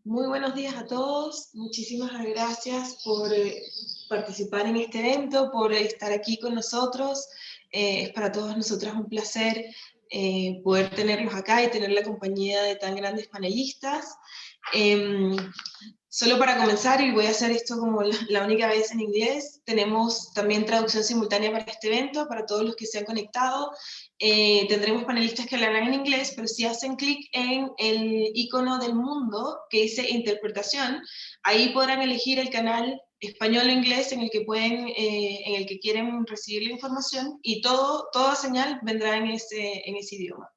Muy buenos días a todos. Muchísimas gracias por participar en este evento, por estar aquí con nosotros. Es para todos nosotras un placer poder tenerlos acá y tener la compañía de tan grandes panelistas. Em, Solo para comenzar, y voy a hacer esto como la única vez en inglés, tenemos también traducción simultánea para este evento, para todos los que se han conectado. Tendremos panelistas que hablarán en inglés, pero si hacen clic en el icono del mundo que dice interpretación, ahí podrán elegir el canal español o inglés en el que en el que quieren recibir la información, y toda señal vendrá en ese idioma.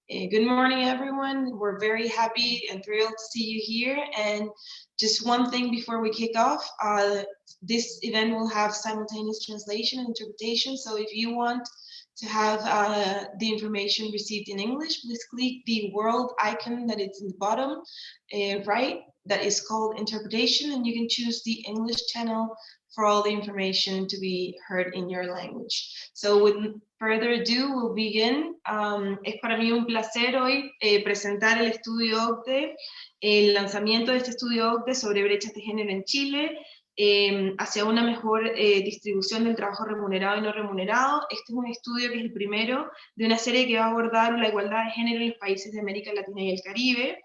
Good morning, everyone. We're very happy and thrilled to see you here. And just one thing before we kick off, this event will have simultaneous translation and interpretation. So if you want to have the information received in English, please click the world icon that is in the bottom right, that is called interpretation, and you can choose the English channel for all the information to be heard in your language. So with further ado, we'll begin. Es para mí un placer hoy presentar el estudio OCDE, el lanzamiento de este estudio OCDE sobre brechas de género en Chile, hacia una mejor distribución del trabajo remunerado y no remunerado. Este es un estudio que es el primero de una serie que va a abordar la igualdad de género en los países de América Latina y el Caribe.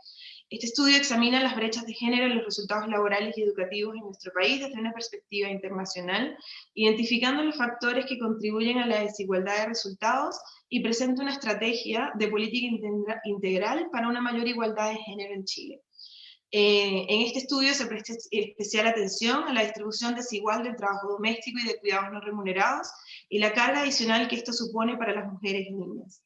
Este estudio examina las brechas de género en los resultados laborales y educativos en nuestro país desde una perspectiva internacional, identificando los factores que contribuyen a la desigualdad de resultados, y presenta una estrategia de política integral para una mayor igualdad de género en Chile. En este estudio se presta especial atención a la distribución desigual del trabajo doméstico y de cuidados no remunerados y la carga adicional que esto supone para las mujeres y niñas.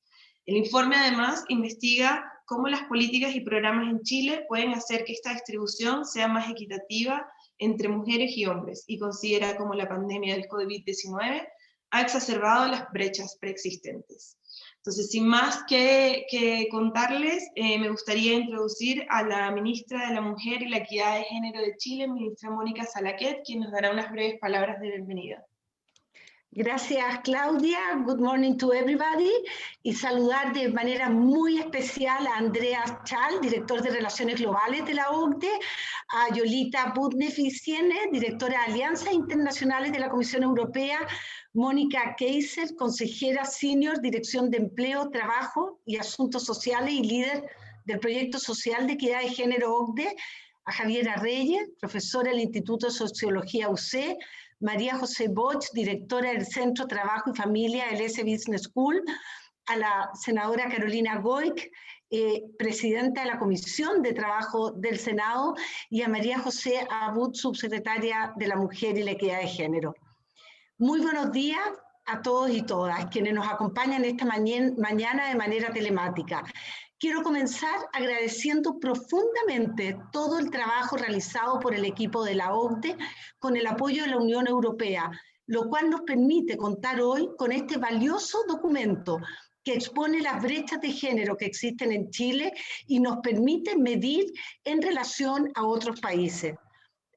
El informe además investiga cómo las políticas y programas en Chile pueden hacer que esta distribución sea más equitativa entre mujeres y hombres, y considera cómo la pandemia del COVID-19 ha exacerbado las brechas preexistentes. Entonces, sin más que contarles, me gustaría introducir a la ministra de la Mujer y la Equidad de Género de Chile, ministra Mónica Salaquet, quien nos dará unas breves palabras de bienvenida. Gracias, Claudia. Good morning to everybody. Y saludar de manera muy especial a Andreas Schall, director de Relaciones Globales de la OCDE, a Yolita Budne-Ficiene, directora de Alianzas Internacionales de la Comisión Europea, Mónica Kaiser, consejera senior, Dirección de Empleo, Trabajo y Asuntos Sociales y líder del Proyecto Social de Equidad de Género OCDE, a Javiera Reyes, profesora del Instituto de Sociología UC, María José Boch, directora del Centro Trabajo y Familia del S Business School, a la senadora Carolina Goic, presidenta de la Comisión de Trabajo del Senado, y a María José Abud, subsecretaria de la Mujer y la Equidad de Género. Muy buenos días a todos y todas quienes nos acompañan esta mañana de manera telemática. Quiero comenzar agradeciendo profundamente todo el trabajo realizado por el equipo de la OCDE con el apoyo de la Unión Europea, lo cual nos permite contar hoy con este valioso documento que expone las brechas de género que existen en Chile y nos permite medir en relación a otros países.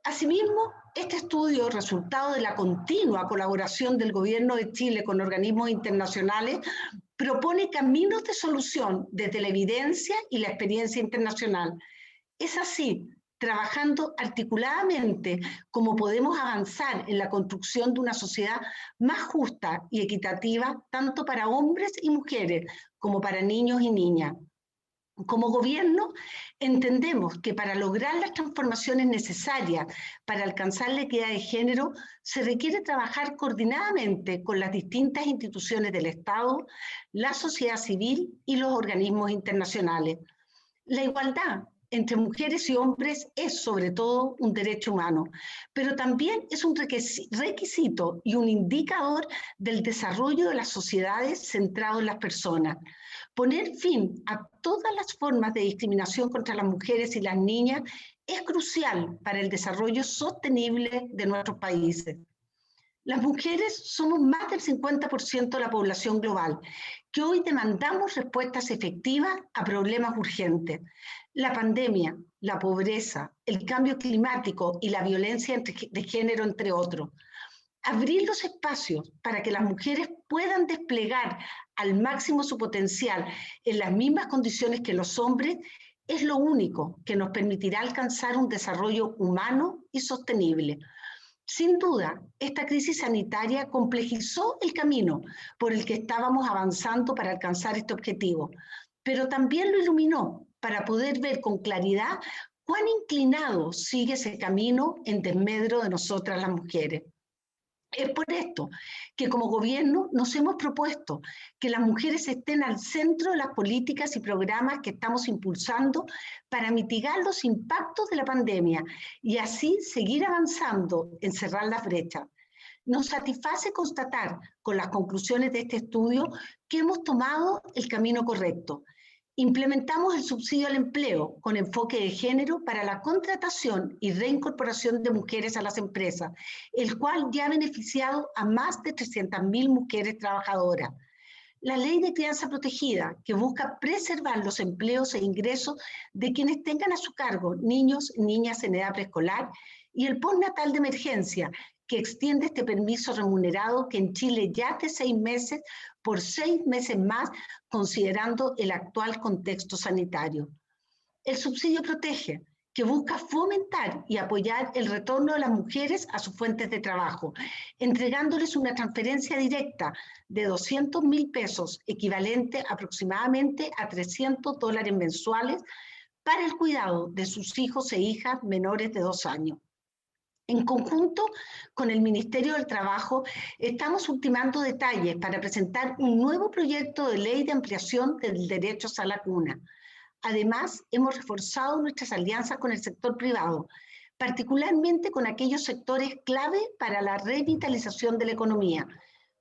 Asimismo, este estudio, resultado de la continua colaboración del Gobierno de Chile con organismos internacionales, propone caminos de solución desde la evidencia y la experiencia internacional. Es así, trabajando articuladamente, como podemos avanzar en la construcción de una sociedad más justa y equitativa, tanto para hombres y mujeres, como para niños y niñas. Como gobierno, entendemos que para lograr las transformaciones necesarias para alcanzar la equidad de género, se requiere trabajar coordinadamente con las distintas instituciones del Estado, la sociedad civil y los organismos internacionales. La igualdad entre mujeres y hombres es sobre todo un derecho humano, pero también es un requisito y un indicador del desarrollo de las sociedades centrado en las personas. Poner fin a todas las formas de discriminación contra las mujeres y las niñas es crucial para el desarrollo sostenible de nuestros países. Las mujeres somos más del 50% de la población global, que hoy demandamos respuestas efectivas a problemas urgentes. La pandemia, la pobreza, el cambio climático y la violencia de género, entre otros. Abrir los espacios para que las mujeres puedan desplegar al máximo su potencial en las mismas condiciones que los hombres es lo único que nos permitirá alcanzar un desarrollo humano y sostenible. Sin duda, esta crisis sanitaria complejizó el camino por el que estábamos avanzando para alcanzar este objetivo, pero también lo iluminó para poder ver con claridad cuán inclinado sigue ese camino en desmedro de nosotras las mujeres. Es por esto que como gobierno nos hemos propuesto que las mujeres estén al centro de las políticas y programas que estamos impulsando para mitigar los impactos de la pandemia y así seguir avanzando en cerrar las brechas. Nos satisface constatar con las conclusiones de este estudio que hemos tomado el camino correcto. Implementamos el subsidio al empleo con enfoque de género para la contratación y reincorporación de mujeres a las empresas, el cual ya ha beneficiado a más de 300.000 mujeres trabajadoras. La ley de crianza protegida, que busca preservar los empleos e ingresos de quienes tengan a su cargo niños y niñas en edad preescolar, y el postnatal de emergencia, que extiende este permiso remunerado que en Chile ya es de 6 meses por 6 meses más, considerando el actual contexto sanitario. El subsidio protege, que busca fomentar y apoyar el retorno de las mujeres a sus fuentes de trabajo, entregándoles una transferencia directa de 200.000 pesos, equivalente aproximadamente a $300 mensuales, para el cuidado de sus hijos e hijas menores de 2 años. En conjunto con el Ministerio del Trabajo, estamos ultimando detalles para presentar un nuevo proyecto de ley de ampliación del derecho a la cuna. Además, hemos reforzado nuestras alianzas con el sector privado, particularmente con aquellos sectores clave para la revitalización de la economía,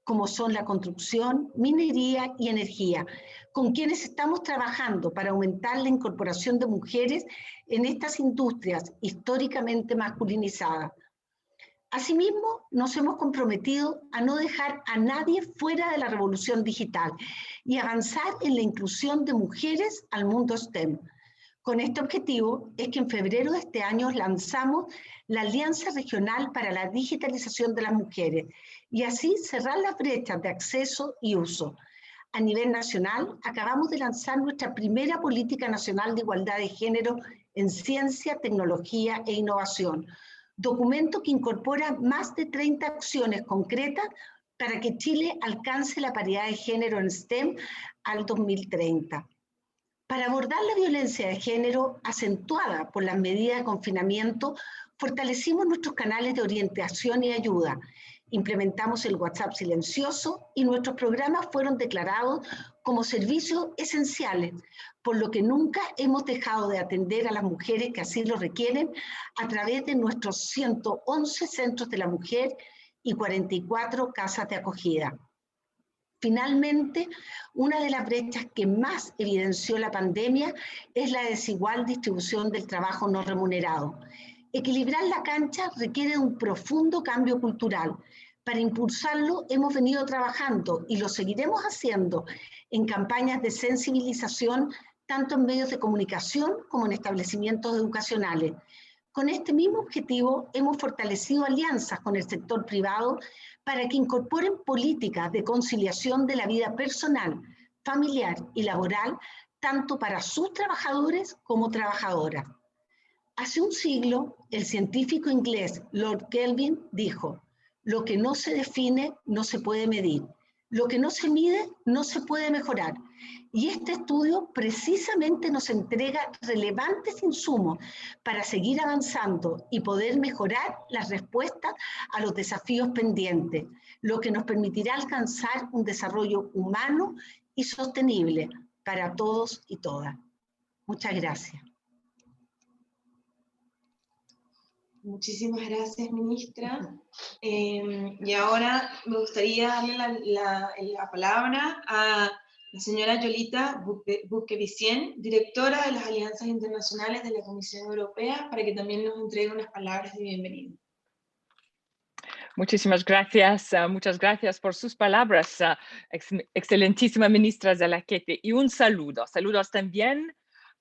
como son la construcción, minería y energía, con quienes estamos trabajando para aumentar la incorporación de mujeres en estas industrias históricamente masculinizadas. Asimismo, nos hemos comprometido a no dejar a nadie fuera de la revolución digital y avanzar en la inclusión de mujeres al mundo STEM. Con este objetivo es que en febrero de este año lanzamos la Alianza Regional para la Digitalización de las Mujeres y así cerrar las brechas de acceso y uso. A nivel nacional, acabamos de lanzar nuestra primera Política Nacional de Igualdad de Género en Ciencia, Tecnología e Innovación, documento que incorpora más de 30 acciones concretas para que Chile alcance la paridad de género en STEM al 2030. Para abordar la violencia de género acentuada por las medidas de confinamiento, fortalecimos nuestros canales de orientación y ayuda, implementamos el WhatsApp silencioso y nuestros programas fueron declarados como servicios esenciales, por lo que nunca hemos dejado de atender a las mujeres que así lo requieren a través de nuestros 111 centros de la mujer y 44 casas de acogida. Finalmente, una de las brechas que más evidenció la pandemia es la desigual distribución del trabajo no remunerado. Equilibrar la cancha requiere un profundo cambio cultural. Para impulsarlo hemos venido trabajando y lo seguiremos haciendo en campañas de sensibilización tanto en medios de comunicación como en establecimientos educacionales. Con este mismo objetivo hemos fortalecido alianzas con el sector privado para que incorporen políticas de conciliación de la vida personal, familiar y laboral, tanto para sus trabajadores como trabajadoras. Hace un siglo, el científico inglés Lord Kelvin dijo: lo que no se define no se puede medir, lo que no se mide no se puede mejorar. Y este estudio precisamente nos entrega relevantes insumos para seguir avanzando y poder mejorar las respuestas a los desafíos pendientes, lo que nos permitirá alcanzar un desarrollo humano y sostenible para todos y todas. Muchas gracias. Muchísimas gracias, ministra. Y ahora me gustaría darle la palabra a la señora Yolita Buquevicien, directora de las Alianzas Internacionales de la Comisión Europea, para que también nos entregue unas palabras de bienvenida. Muchísimas gracias, muchas gracias por sus palabras, excelentísima ministra Zalaquete, y un saludo. Saludos también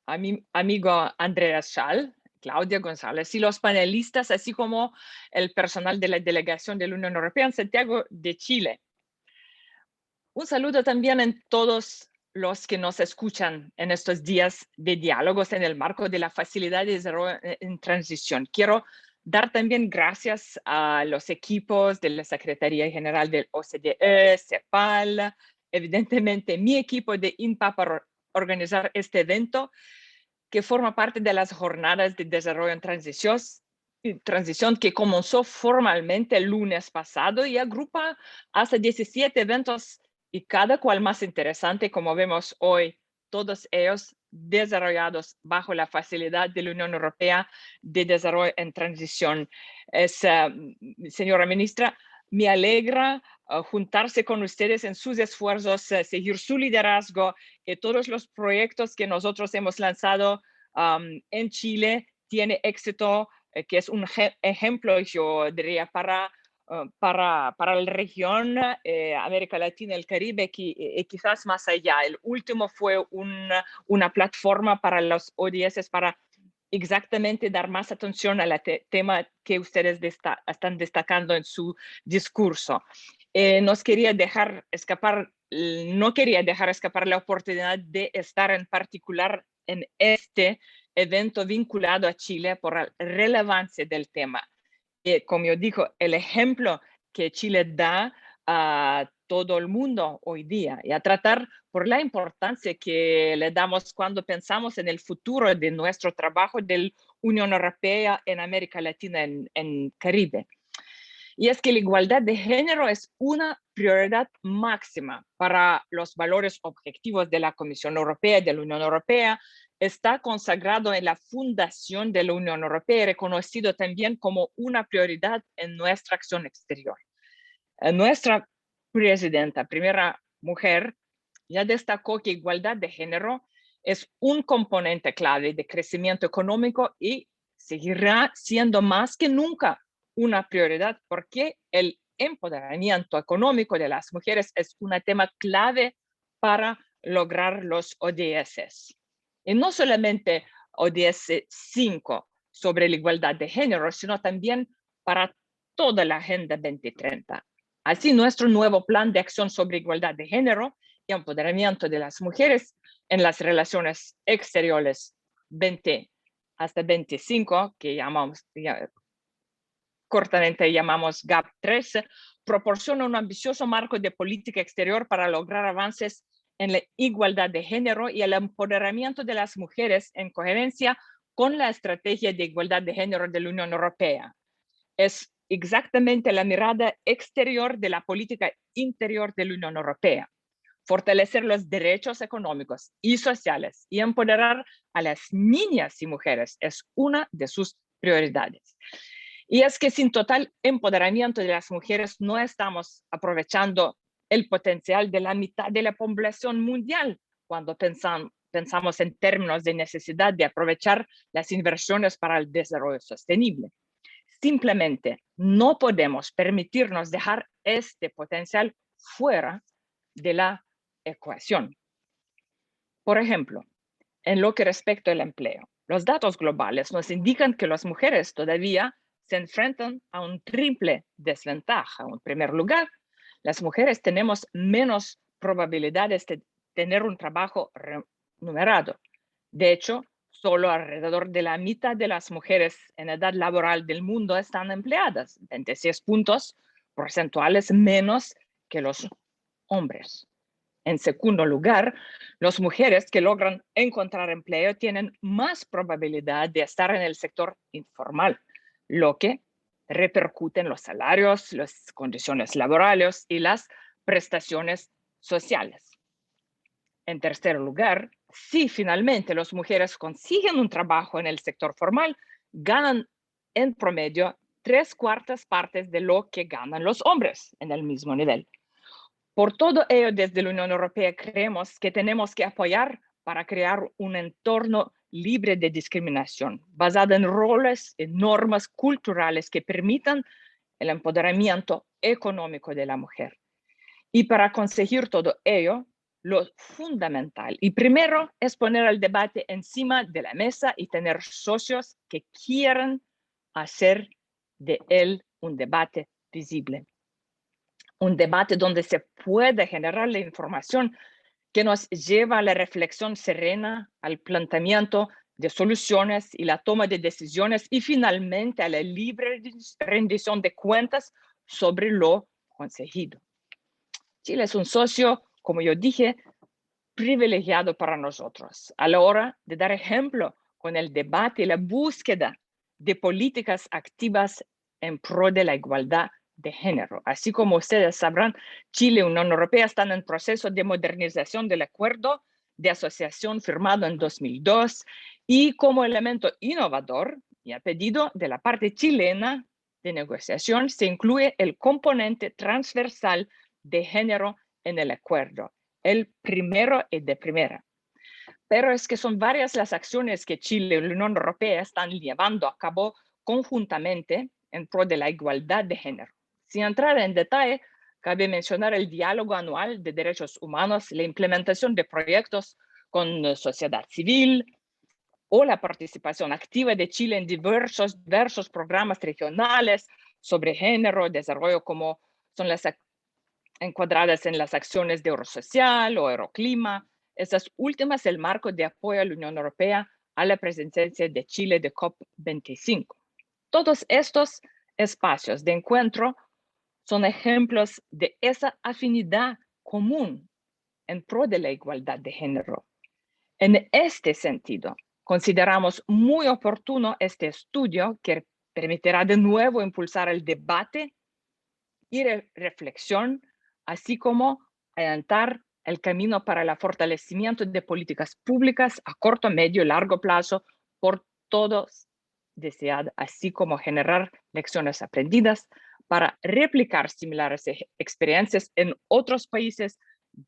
a mi amigo Andreas Schall, Claudia González y los panelistas, así como el personal de la delegación de la Unión Europea en Santiago de Chile. Un saludo también a todos los que nos escuchan en estos días de diálogos en el marco de la Facilidad de Desarrollo en Transición. Quiero dar también gracias a los equipos de la Secretaría General del OCDE, CEPAL, evidentemente mi equipo de INPA para organizar este evento, que forma parte de las jornadas de desarrollo en transición que comenzó formalmente el lunes pasado y agrupa hasta 17 eventos y cada cual más interesante, como vemos hoy, todos ellos desarrollados bajo la facilidad de la Unión Europea de Desarrollo en Transición. Señora ministra, me alegra juntarse con ustedes en sus esfuerzos, seguir su liderazgo, que todos los proyectos que nosotros hemos lanzado en Chile tiene éxito, que es un ejemplo, yo diría, para la región, América Latina, el Caribe, quizás más allá. El último fue una plataforma para los ODS para exactamente dar más atención al tema que ustedes están destacando en su discurso. No quería dejar escapar la oportunidad de estar en particular en este evento vinculado a Chile por la relevancia del tema. Como yo digo, el ejemplo que Chile da a todo el mundo hoy día y a tratar por la importancia que le damos cuando pensamos en el futuro de nuestro trabajo de la Unión Europea en América Latina, en Caribe. Y es que la igualdad de género es una prioridad máxima para los valores objetivos de la Comisión Europea y de la Unión Europea. Está consagrado en la fundación de la Unión Europea y reconocido también como una prioridad en nuestra acción exterior. Nuestra presidenta, primera mujer, ya destacó que igualdad de género es un componente clave de crecimiento económico y seguirá siendo más que nunca una prioridad porque el empoderamiento económico de las mujeres es un tema clave para lograr los ODS. Y no solamente ODS 5 sobre la igualdad de género, sino también para toda la Agenda 2030. Así, nuestro nuevo plan de acción sobre igualdad de género y empoderamiento de las mujeres en las relaciones exteriores 20 hasta 25, que cortamente llamamos GAP3, proporciona un ambicioso marco de política exterior para lograr avances en la igualdad de género y el empoderamiento de las mujeres en coherencia con la estrategia de igualdad de género de la Unión Europea. Es exactamente la mirada exterior de la política interior de la Unión Europea. Fortalecer los derechos económicos y sociales y empoderar a las niñas y mujeres es una de sus prioridades. Y es que sin total empoderamiento de las mujeres no estamos aprovechando el potencial de la mitad de la población mundial cuando pensamos en términos de necesidad de aprovechar las inversiones para el desarrollo sostenible. Simplemente no podemos permitirnos dejar este potencial fuera de la ecuación. Por ejemplo, en lo que respecta al empleo, los datos globales nos indican que las mujeres todavía se enfrentan a un triple desventaja. En primer lugar, las mujeres tenemos menos probabilidades de tener un trabajo remunerado. De hecho, solo alrededor de la mitad de las mujeres en edad laboral del mundo están empleadas, 26 puntos porcentuales menos que los hombres. En segundo lugar, las mujeres que logran encontrar empleo tienen más probabilidad de estar en el sector informal, lo que repercute en los salarios, las condiciones laborales y las prestaciones sociales. En tercer lugar, si finalmente las mujeres consiguen un trabajo en el sector formal, ganan en promedio 3/4 partes de lo que ganan los hombres en el mismo nivel. Por todo ello, desde la Unión Europea creemos que tenemos que apoyar para crear un entorno libre de discriminación, basado en roles y normas culturales que permitan el empoderamiento económico de la mujer. Y para conseguir todo ello, lo fundamental y primero es poner el debate encima de la mesa y tener socios que quieran hacer de él un debate visible. Un debate donde se puede generar la información que nos lleva a la reflexión serena, al planteamiento de soluciones y la toma de decisiones y finalmente a la libre rendición de cuentas sobre lo conseguido. Chile es un socio, como yo dije, privilegiado para nosotros a la hora de dar ejemplo con el debate y la búsqueda de políticas activas en pro de la igualdad de género. Así como ustedes sabrán, Chile y Unión Europea están en proceso de modernización del acuerdo de asociación firmado en 2002 y como elemento innovador y a pedido de la parte chilena de negociación se incluye el componente transversal de género en el acuerdo, el primero y de primera. Pero es que son varias las acciones que Chile y la Unión Europea están llevando a cabo conjuntamente en pro de la igualdad de género. Sin entrar en detalle, cabe mencionar el diálogo anual de derechos humanos, la implementación de proyectos con sociedad civil o la participación activa de Chile en diversos programas regionales sobre género, desarrollo, como son las encuadradas en las acciones de Eurosocial o Euroclima. Estas últimas, el marco de apoyo a la Unión Europea a la presencia de Chile de COP25. Todos estos espacios de encuentro son ejemplos de esa afinidad común en pro de la igualdad de género. En este sentido, consideramos muy oportuno este estudio que permitirá de nuevo impulsar el debate y reflexión, así como adelantar el camino para el fortalecimiento de políticas públicas a corto, medio y largo plazo por todos deseadas, así como generar lecciones aprendidas para replicar similares experiencias en otros países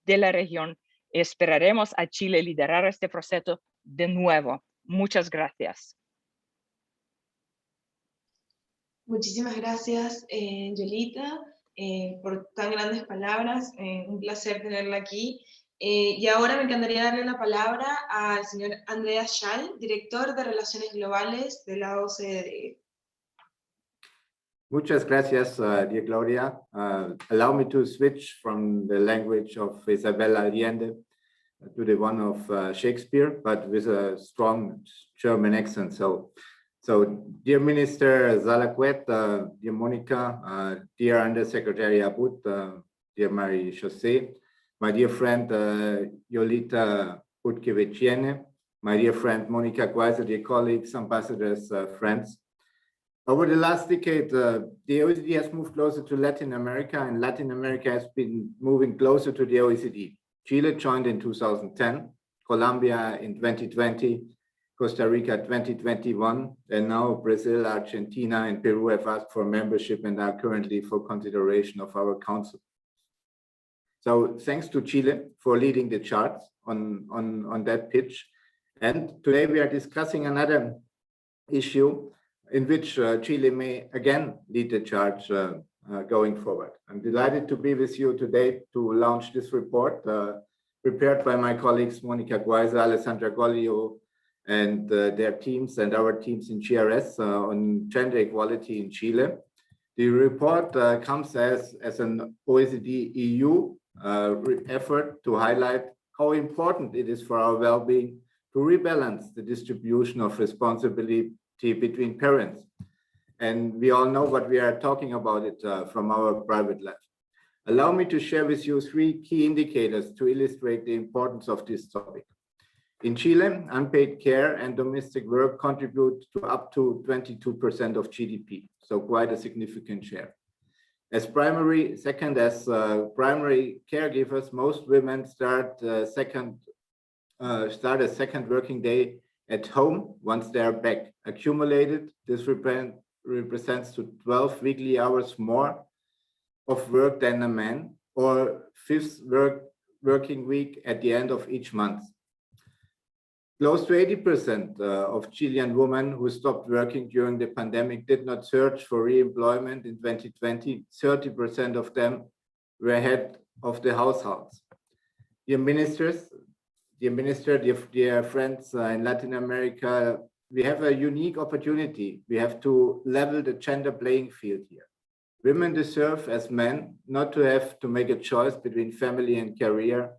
de la región. Esperaremos a Chile liderar este proceso de nuevo. Muchas gracias. Muchísimas gracias, Yolita, por tan grandes palabras. Un placer tenerla aquí. Y ahora me encantaría darle la palabra al señor Andreas Schall, director de Relaciones Globales de la OCDE. Muchas gracias, dear Claudia. Allow me to switch from the language of Isabel Allende to the one of Shakespeare, but with a strong German accent. So dear Minister Zalacuet, dear Monica, dear Undersecretary Abud, dear Marie-José, my dear friend Yolita Butkiewicz, my dear friend Monica Gweiser, dear colleagues, ambassadors, friends. Over the last decade, the OECD has moved closer to Latin America, and Latin America has been moving closer to the OECD. Chile joined in 2010, Colombia in 2020, Costa Rica 2021, and now Brazil, Argentina, and Peru have asked for membership and are currently for consideration of our council. So thanks to Chile for leading the charts on that pitch. And today we are discussing another issue in which Chile may again lead the charge going forward. I'm delighted to be with you today to launch this report prepared by my colleagues Monica Gweiser, Alessandra Gollio, and their teams and our teams in GRS on gender equality in Chile. The report comes as an OECD EU effort to highlight how important it is for our well-being to rebalance the distribution of responsibility between parents. And we all know what we are talking about it from our private life. Allow me to share with you 3 key indicators to illustrate the importance of this topic. In Chile, unpaid care and domestic work contribute to up to 22% of GDP, so quite a significant share. As primary caregivers, most women start a second working day at home once they are back. Accumulated, this represents to 12 weekly hours more of work than a man, or 5th working week at the end of each month. Close to 80% of Chilean women who stopped working during the pandemic did not search for re-employment in 2020. 30% of them were head of the households. Dear ministers, dear friends in Latin America, we have a unique opportunity. We have to level the gender playing field here. Women deserve, as men, not to have to make a choice between family and career,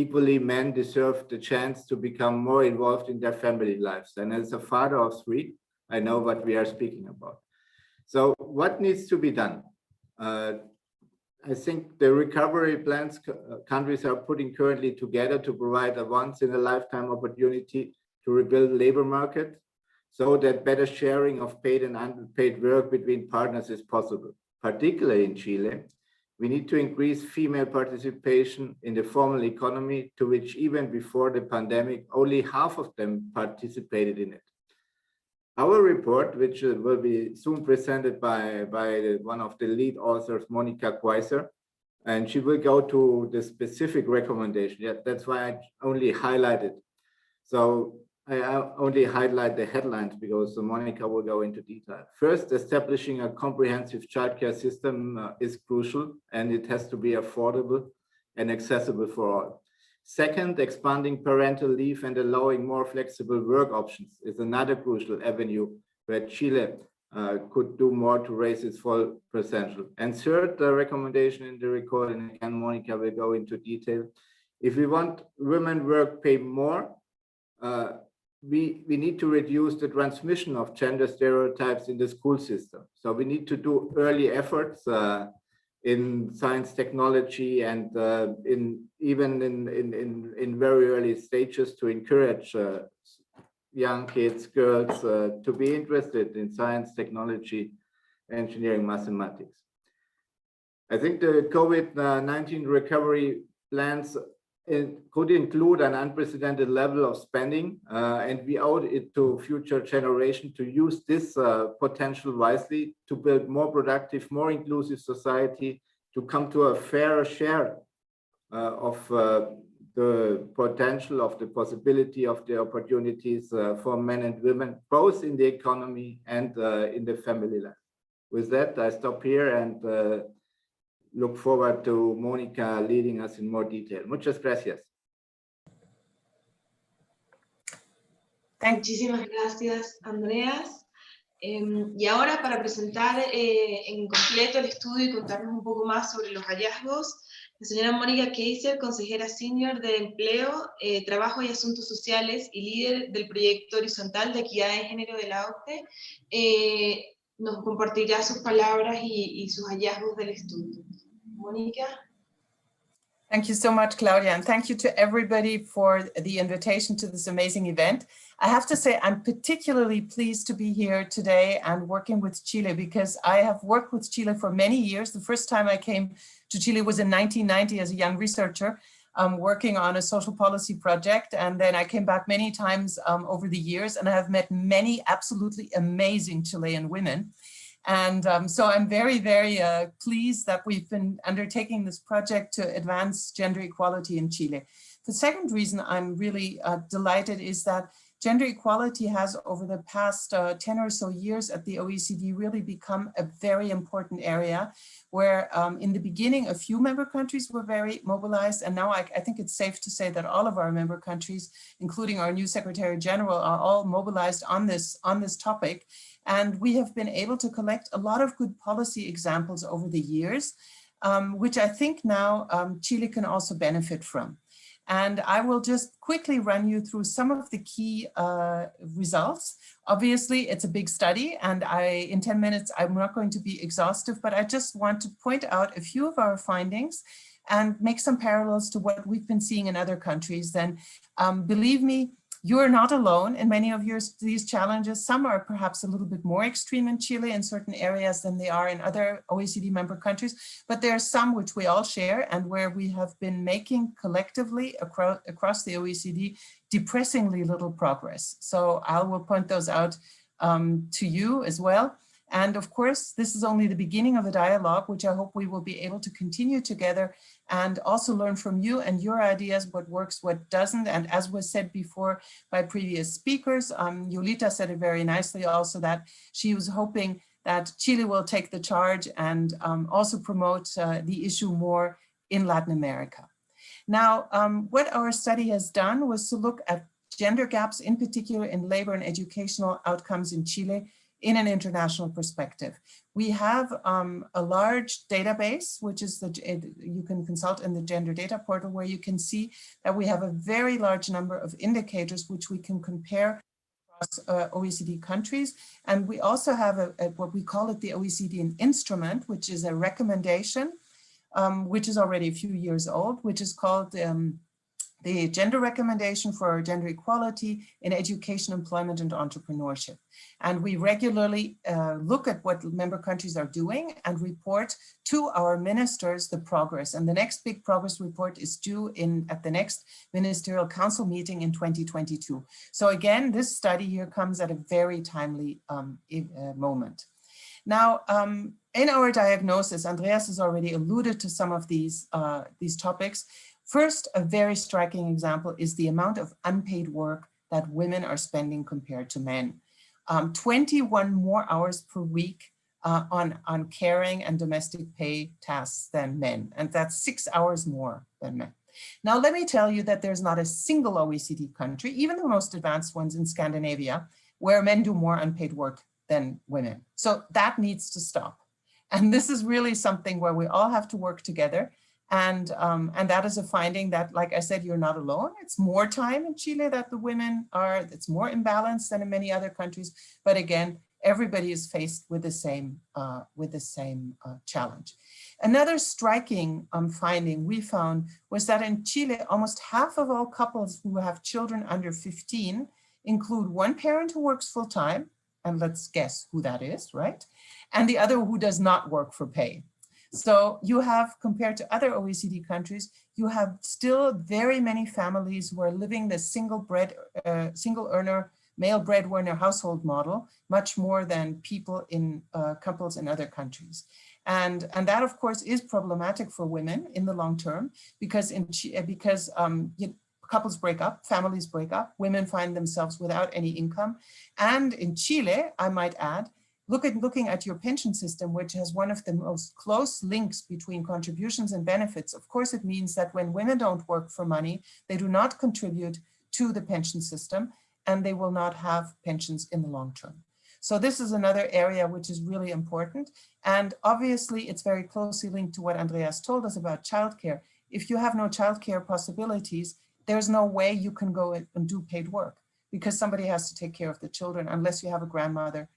equally, men deserve the chance to become more involved in their family lives. And as a father of 3, I know what we are speaking about. So what needs to be done? I think the recovery plans countries are putting currently together to provide a once-in-a-lifetime opportunity to rebuild labor market so that better sharing of paid and unpaid work between partners is possible. Particularly in Chile, we need to increase female participation in the formal economy, to which even before the pandemic, only half of them participated in it. Our report, which will be soon presented by one of the lead authors, Monica Quaiser, and she will go to the specific recommendation. Yeah, that's why I only highlighted. So I only highlight the headlines because Monica will go into detail. First, establishing a comprehensive childcare system is crucial, and it has to be affordable and accessible for all. Second, expanding parental leave and allowing more flexible work options is another crucial avenue where Chile could do more to raise its full potential. And third, the recommendation in the report, and again, Monica will go into detail. If we want women work pay more, we need to reduce the transmission of gender stereotypes in the school system. So we need to do early efforts in science, technology, and even in very early stages to encourage young kids, girls, to be interested in science, technology, engineering, mathematics. I think the COVID-19 recovery plans could include an unprecedented level of spending, and we owe it to future generations to use this potential wisely to build more productive, more inclusive society, to come to a fairer share of the potential, of the possibility, of the opportunities for men and women, both in the economy and in the family life. With that, I stop here and look forward to Monica leading us in more detail. Muchas gracias. Muchísimas gracias, Andreas. Y ahora, para presentar en completo el estudio y contarnos un poco más sobre los hallazgos, la señora Mónica Kaiser, consejera senior de Empleo, Trabajo y Asuntos Sociales y líder del proyecto horizontal de equidad de género de la OCDE, nos compartirá sus palabras y sus hallazgos del estudio. Monica. Thank you so much, Claudia, and thank you to everybody for the invitation to this amazing event. I have to say I'm particularly pleased to be here today and working with Chile, because I have worked with Chile for many years. The first time I came to Chile was in 1990 as a young researcher, working on a social policy project, and then I came back many times over the years, and I have met many absolutely amazing Chilean women. And so I'm very, very pleased that we've been undertaking this project to advance gender equality in Chile. The second reason I'm really delighted is that gender equality has, over the past 10 or so years at the OECD, really become a very important area where in the beginning, a few member countries were very mobilized. And now I think it's safe to say that all of our member countries, including our new Secretary General, are all mobilized on this topic. And we have been able to collect a lot of good policy examples over the years, which I think now Chile can also benefit from. And I will just quickly run you through some of the key results. Obviously, it's a big study, and in 10 minutes, I'm not going to be exhaustive, but I just want to point out a few of our findings and make some parallels to what we've been seeing in other countries. Then believe me, you're not alone in many of these challenges. Some are perhaps a little bit more extreme in Chile in certain areas than they are in other OECD member countries, but there are some which we all share and where we have been making collectively across the OECD depressingly little progress. So I will point those out to you as well. And of course, this is only the beginning of a dialogue, which I hope we will be able to continue together and also learn from you and your ideas, what works, what doesn't. And as was said before by previous speakers, Yolita said it very nicely also that she was hoping that Chile will take the charge and also promote the issue more in Latin America. Now, what our study has done was to look at gender gaps, in particular in labor and educational outcomes in Chile, in an international perspective. We have a large database, which is you can consult in the Gender Data Portal, where you can see that we have a very large number of indicators which we can compare across OECD countries. And we also have what we call it the OECD instrument, which is a recommendation, which is already a few years old, which is called the Gender Recommendation for Gender Equality in Education, Employment, and Entrepreneurship. And we regularly look at what member countries are doing and report to our ministers the progress. And the next big progress report is due at the next Ministerial Council meeting in 2022. So again, this study here comes at a very timely moment. Now, in our diagnosis, Andreas has already alluded to some of these topics. First, a very striking example is the amount of unpaid work that women are spending compared to men. 21 more hours per week on caring and domestic pay tasks than men, and that's 6 hours more than men. Now, let me tell you that there's not a single OECD country, even the most advanced ones in Scandinavia, where men do more unpaid work than women. So that needs to stop. And this is really something where we all have to work together. And that is a finding that, like I said, you're not alone. It's more time in Chile that the women are, it's more imbalanced than in many other countries. But again, everybody is faced with the same challenge. Another striking finding we found was that in Chile, almost half of all couples who have children under 15 include one parent who works full time, and let's guess who that is, right? And the other who does not work for pay. So you have, compared to other OECD countries, you have still very many families who are living the single earner, male breadwinner household model, much more than people in couples in other countries. And that, of course, is problematic for women in the long term, because couples break up, families break up, women find themselves without any income. And in Chile, I might add, looking at your pension system, which has one of the most close links between contributions and benefits, of course, it means that when women don't work for money, they do not contribute to the pension system, and they will not have pensions in the long term. So this is another area which is really important. And obviously, it's very closely linked to what Andreas told us about childcare. If you have no childcare possibilities, there's no way you can go and do paid work, because somebody has to take care of the children unless you have a grandmother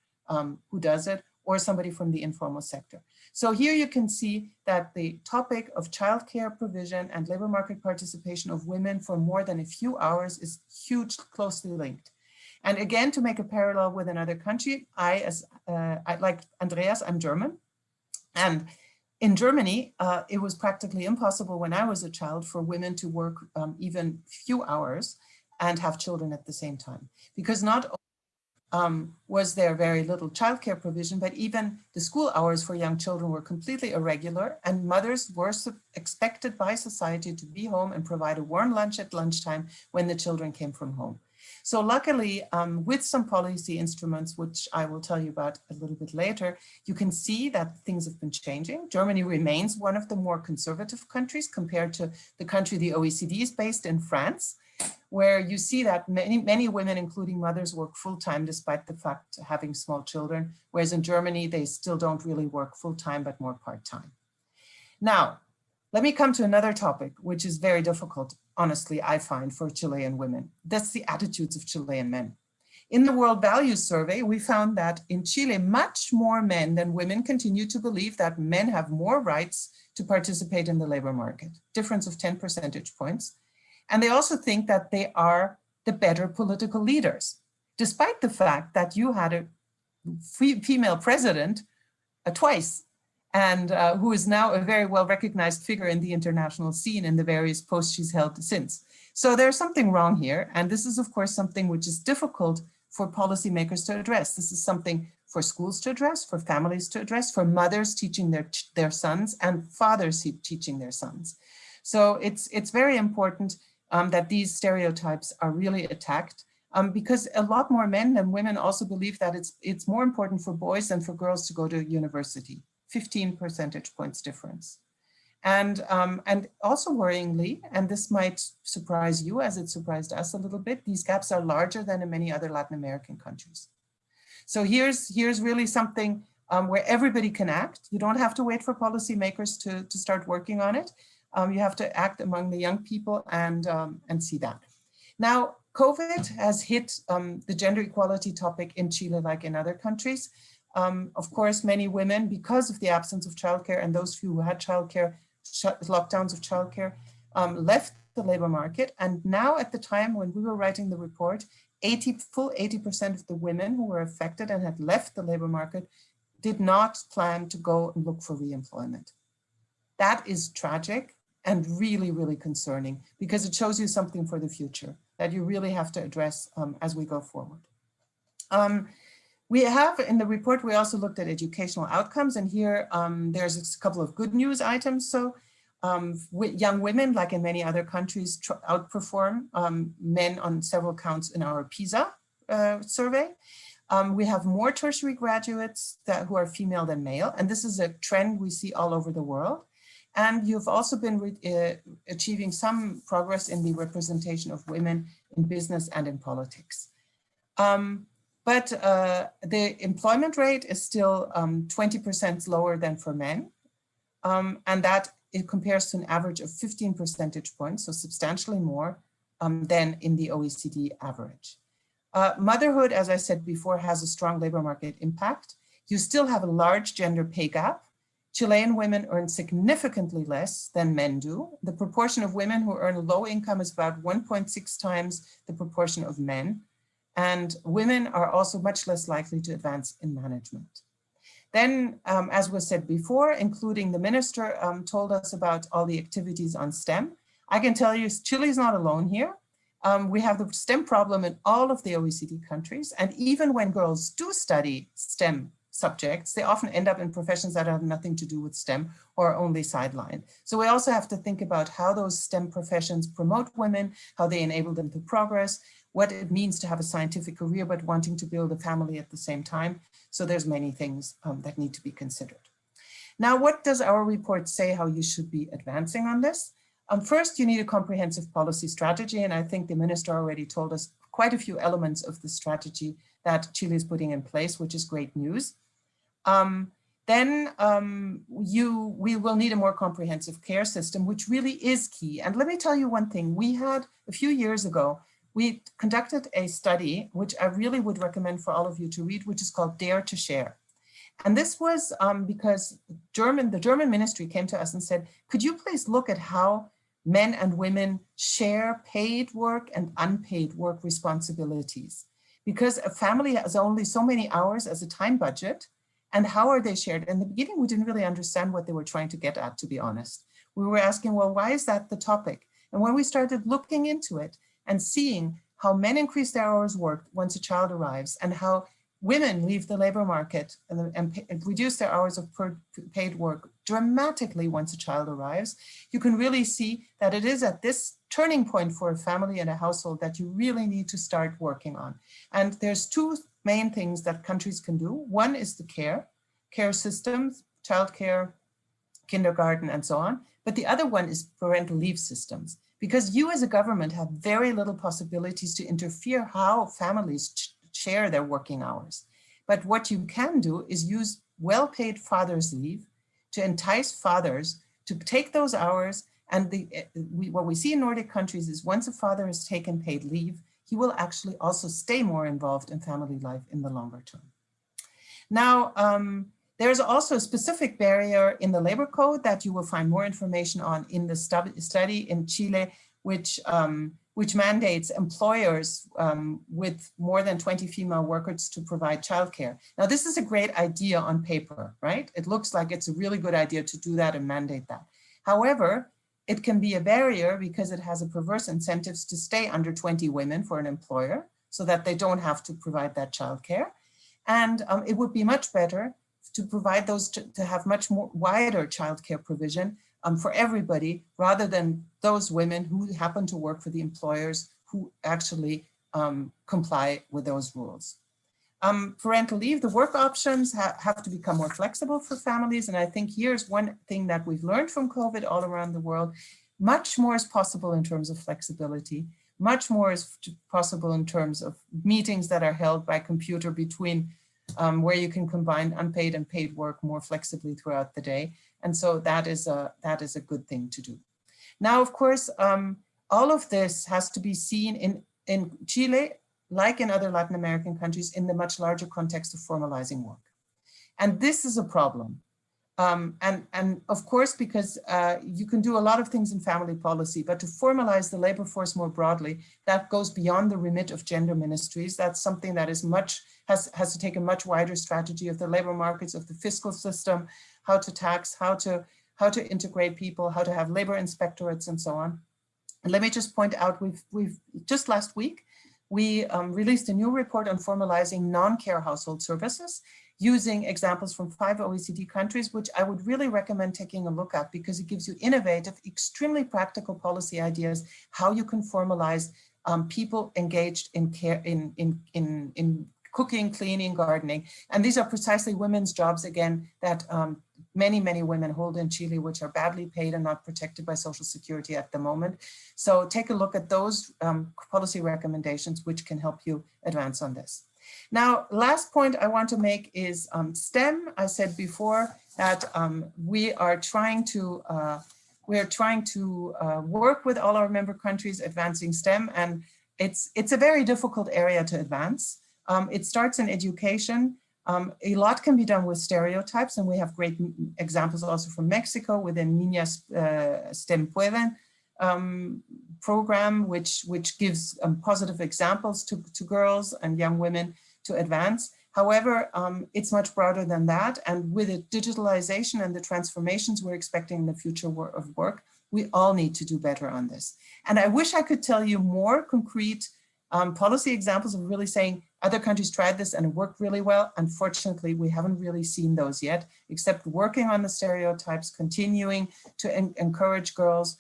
who does it, or somebody from the informal sector. So here you can see that the topic of childcare provision and labor market participation of women for more than a few hours is hugely closely linked. And again, to make a parallel with another country, like Andreas, I'm German. And in Germany, it was practically impossible when I was a child for women to work even few hours and have children at the same time, because not was there very little childcare provision, but even the school hours for young children were completely irregular, and mothers were expected by society to be home and provide a warm lunch at lunchtime when the children came from home. So luckily, with some policy instruments, which I will tell you about a little bit later, you can see that things have been changing. Germany remains one of the more conservative countries compared to the country the OECD is based in, France, where you see that many women, including mothers, work full-time despite the fact of having small children, whereas in Germany, they still don't really work full-time, but more part-time. Now, let me come to another topic, which is very difficult, honestly, I find, for Chilean women. That's the attitudes of Chilean men. In the World Values Survey, we found that in Chile, much more men than women continue to believe that men have more rights to participate in the labor market, difference of 10 percentage points. And they also think that they are the better political leaders, despite the fact that you had a female president twice, and who is now a very well recognized figure in the international scene in the various posts she's held since. So there's something wrong here. And this is, of course, something which is difficult for policymakers to address. This is something for schools to address, for families to address, for mothers teaching their sons, and fathers teaching their sons. So it's very important that these stereotypes are really attacked, because a lot more men than women also believe that it's more important for boys than for girls to go to university. 15 percentage points difference. And also worryingly, and this might surprise you as it surprised us a little bit, these gaps are larger than in many other Latin American countries. So here's really something where everybody can act. You don't have to wait for policymakers to start working on it. You have to act among the young people and see that. Now, COVID has hit the gender equality topic in Chile like in other countries. Of course, many women, because of the absence of childcare and those few who had childcare, lockdowns of childcare, left the labor market. And now at the time when we were writing the report, full 80% of the women who were affected and had left the labor market did not plan to go and look for re-employment. That is tragic and really, really concerning, because it shows you something for the future that you really have to address as we go forward. We have in the report, we also looked at educational outcomes, and here there's a couple of good news items. So young women, like in many other countries, outperform men on several counts in our PISA survey. We have more tertiary graduates who are female than male, and this is a trend we see all over the world. And you've also been achieving some progress in the representation of women in business and in politics. But the employment rate is still 20% lower than for men. And that it compares to an average of 15 percentage points, so substantially more than in the OECD average. Motherhood, as I said before, has a strong labor market impact. You still have a large gender pay gap. Chilean women earn significantly less than men do. The proportion of women who earn low income is about 1.6 times the proportion of men. And women are also much less likely to advance in management. Then, as was said before, including the minister told us about all the activities on STEM. I can tell you Chile is not alone here. We have the STEM problem in all of the OECD countries. And even when girls do study STEM subjects, they often end up in professions that have nothing to do with STEM or only sidelined. So we also have to think about how those STEM professions promote women, how they enable them to progress, what it means to have a scientific career, but wanting to build a family at the same time. So there's many things that need to be considered. Now, what does our report say how you should be advancing on this? First, you need a comprehensive policy strategy. And I think the minister already told us quite a few elements of the strategy that Chile is putting in place, which is great news. We will need a more comprehensive care system, which really is key. And let me tell you one thing. We had a few years ago, we conducted a study, which I really would recommend for all of you to read, which is called Dare to Share. And this was because the German ministry came to us and said, could you please look at how men and women share paid work and unpaid work responsibilities? Because a family has only so many hours as a time budget, and how are they shared? In the beginning, we didn't really understand what they were trying to get at, to be honest. We were asking, well, why is that the topic? And when we started looking into it and seeing how men increase their hours worked once a child arrives, and how women leave the labor market and reduce their hours of paid work dramatically once a child arrives, you can really see that it is at this turning point for a family and a household that you really need to start working on. And there's two main things that countries can do. One is the care systems, childcare, kindergarten, and so on. But the other one is parental leave systems, because you as a government have very little possibilities to interfere how families share their working hours. But what you can do is use well-paid father's leave to entice fathers to take those hours. And what we see in Nordic countries is once a father has taken paid leave, he will actually also stay more involved in family life in the longer term. Now, there's also a specific barrier in the labor code that you will find more information on in the study in Chile, which mandates employers with more than 20 female workers to provide childcare. Now, this is a great idea on paper, right? It looks like it's a really good idea to do that and mandate that. However, it can be a barrier because it has a perverse incentives to stay under 20 women for an employer so that they don't have to provide that childcare. And it would be much better to provide those, to have much more wider childcare provision for everybody, rather than those women who happen to work for the employers who actually comply with those rules. Parental leave, the work options have to become more flexible for families. And I think here's one thing that we've learned from COVID all around the world. Much more is possible in terms of flexibility. Much more is possible in terms of meetings that are held by computer between where you can combine unpaid and paid work more flexibly throughout the day. And so that is a good thing to do. Now, of course, all of this has to be seen in Chile, like in other Latin American countries, in the much larger context of formalizing work. And this is a problem. And of course, because you can do a lot of things in family policy, but to formalize the labor force more broadly, that goes beyond the remit of gender ministries. That's something that is has to take a much wider strategy of the labor markets, of the fiscal system, how to tax, how to integrate people, how to have labor inspectorates and so on. And let me just point out, we've just last week, we released a new report on formalizing non-care household services, using examples from 5 OECD countries, which I would really recommend taking a look at, because it gives you innovative, extremely practical policy ideas, how you can formalize people engaged in care, in cooking, cleaning, gardening. And these are precisely women's jobs, again, that many women hold in Chile, which are badly paid and not protected by Social Security at the moment. So take a look at those policy recommendations, which can help you advance on this. Now, last point I want to make is STEM. I said before that we are trying to work with all our member countries advancing STEM, and it's a very difficult area to advance. It starts in education. A lot can be done with stereotypes, and we have great examples also from Mexico within Niñas STEM Pueden program, which gives positive examples to girls and young women to advance. However, it's much broader than that, and with the digitalization and the transformations we're expecting in the future of work, we all need to do better on this. And I wish I could tell you more concrete policy examples of really saying other countries tried this and it worked really well. Unfortunately, we haven't really seen those yet, except working on the stereotypes, continuing to encourage girls,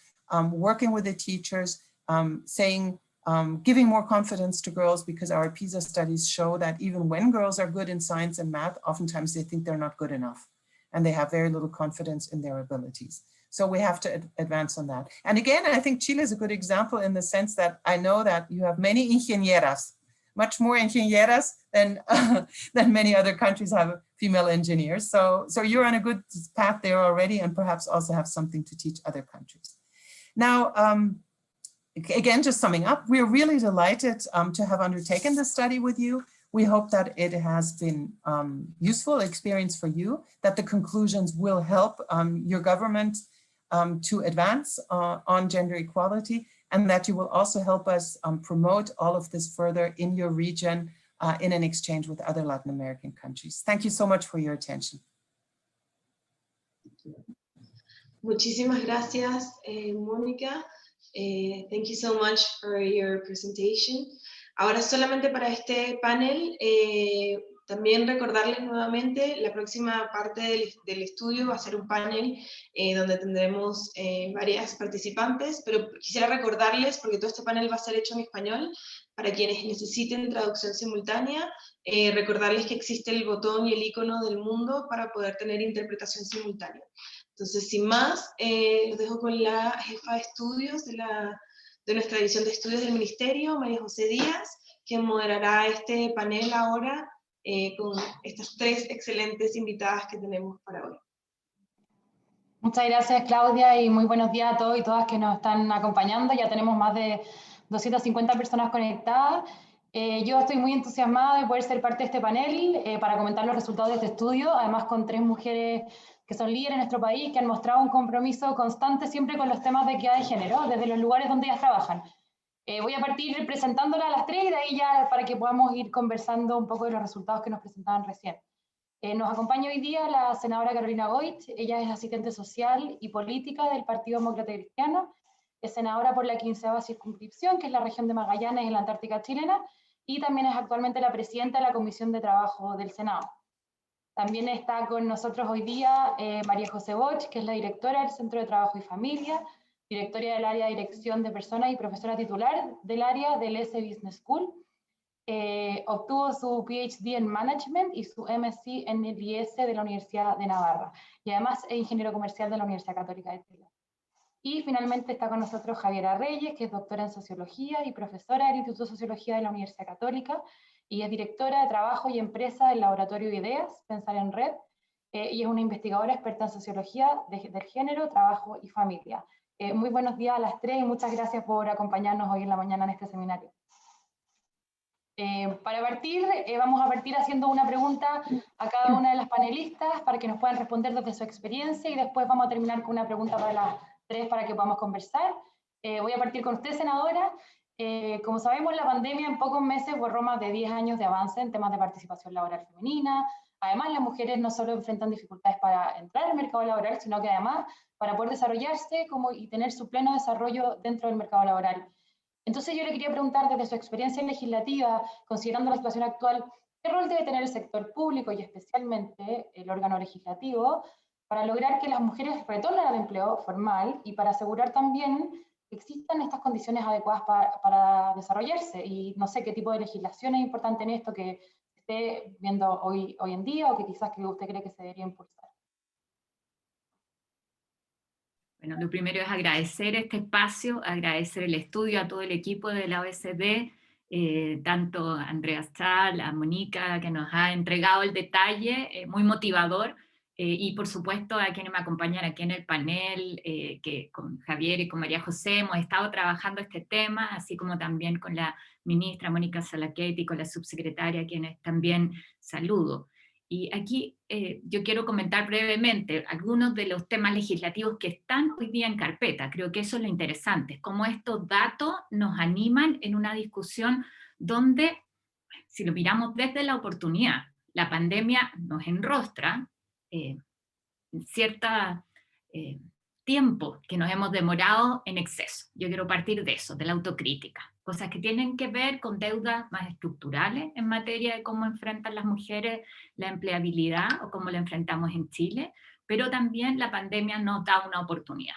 working with the teachers, giving more confidence to girls, because our PISA studies show that even when girls are good in science and math, oftentimes they think they're not good enough and they have very little confidence in their abilities. So we have to advance on that. And again, I think Chile is a good example in the sense that I know that you have many ingenieras, much more ingenieras than many other countries have female engineers. So you're on a good path there already, and perhaps also have something to teach other countries. Now, again, just summing up, we're really delighted to have undertaken this study with you. We hope that it has been useful experience for you, that the conclusions will help your government to advance on gender equality, and that you will also help us promote all of this further in your region in an exchange with other Latin American countries. Thank you so much for your attention. Muchísimas gracias, Mónica. Thank you so much for your presentation. Ahora solamente para este panel, también recordarles nuevamente, la próxima parte del estudio va a ser un panel donde tendremos varias participantes, pero quisiera recordarles, porque todo este panel va a ser hecho en español, para quienes necesiten traducción simultánea, recordarles que existe el botón y el icono del mundo para poder tener interpretación simultánea. Entonces, sin más, los dejo con la jefa de estudios de nuestra división de estudios del Ministerio, María José Díaz, quien moderará este panel ahora con estas 3 excelentes invitadas que tenemos para hoy. Muchas gracias, Claudia, y muy buenos días a todos y todas que nos están acompañando. Ya tenemos más de 250 personas conectadas. Yo estoy muy entusiasmada de poder ser parte de este panel para comentar los resultados de este estudio, además con 3 mujeres que son líderes en nuestro país, que han mostrado un compromiso constante siempre con los temas de equidad de género, desde los lugares donde ellas trabajan. Voy a partir presentándolas a las 3 y de ahí ya para que podamos ir conversando un poco de los resultados que nos presentaban recién. Nos acompaña hoy día la senadora Carolina Goit. Ella es asistente social y política del Partido Demócrata Cristiano, es senadora por la 15ª circunscripción, que es la región de Magallanes en la Antártica chilena, y también es actualmente la presidenta de la Comisión de Trabajo del Senado. También está con nosotros hoy día María José Boch, que es la directora del Centro de Trabajo y Familia, directora del área de dirección de personas y profesora titular del área del S Business School. Obtuvo su PhD en Management y su MSc en el IES de la Universidad de Navarra, y además es ingeniero comercial de la Universidad Católica de Chile. Y finalmente está con nosotros Javiera Reyes, que es doctora en Sociología y profesora del Instituto de Sociología de la Universidad Católica, y es directora de Trabajo y Empresa del Laboratorio Ideas, Pensar en Red, y es una investigadora experta en sociología del género, trabajo y familia. Muy buenos días a las tres y muchas gracias por acompañarnos hoy en la mañana en este seminario. Para partir, vamos a partir haciendo una pregunta a cada una de las panelistas para que nos puedan responder desde su experiencia y después vamos a terminar con una pregunta para las tres para que podamos conversar. Voy a partir con usted, senadora. Como sabemos, la pandemia en pocos meses borró más de 10 años de avance en temas de participación laboral femenina. Además, las mujeres no solo enfrentan dificultades para entrar al mercado laboral, sino que además para poder desarrollarse y tener su pleno desarrollo dentro del mercado laboral. Entonces yo le quería preguntar desde su experiencia legislativa, considerando la situación actual, ¿qué rol debe tener el sector público y especialmente el órgano legislativo para lograr que las mujeres retornen al empleo formal y para asegurar también que existan estas condiciones adecuadas para desarrollarse? Y no sé qué tipo de legislación es importante en esto que esté viendo hoy en día o que quizás que usted cree que se debería impulsar. Bueno, lo primero es agradecer este espacio, agradecer el estudio a todo el equipo de la OSD, tanto a Andrea Schall, a Mónica, que nos ha entregado el detalle, muy motivador, y por supuesto a quienes me acompañan aquí en el panel, que con Javier y con María José hemos estado trabajando este tema, así como también con la ministra Mónica Salaquet y con la subsecretaria, a quienes también saludo. Y aquí yo quiero comentar brevemente algunos de los temas legislativos que están hoy día en carpeta. Creo que eso es lo interesante, cómo estos datos nos animan en una discusión donde, si lo miramos desde la oportunidad, la pandemia nos enrostra cierto tiempo que nos hemos demorado en exceso. Yo quiero partir de eso, de la autocrítica. Cosas que tienen que ver con deudas más estructurales en materia de cómo enfrentan las mujeres la empleabilidad o cómo la enfrentamos en Chile, pero también la pandemia nos da una oportunidad.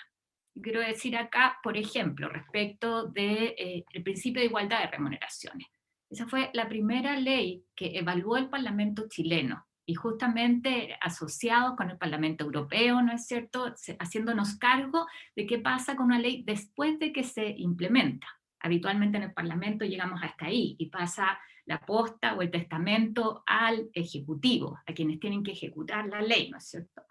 Quiero decir acá, por ejemplo, respecto del principio de igualdad de remuneraciones. Esa fue la primera ley que evaluó el Parlamento chileno, y justamente asociados con el Parlamento Europeo, ¿no es cierto?, haciéndonos cargo de qué pasa con una ley después de que se implementa. Habitualmente en el Parlamento llegamos hasta ahí, y pasa la posta o el testamento al Ejecutivo, a quienes tienen que ejecutar la ley, ¿no es cierto?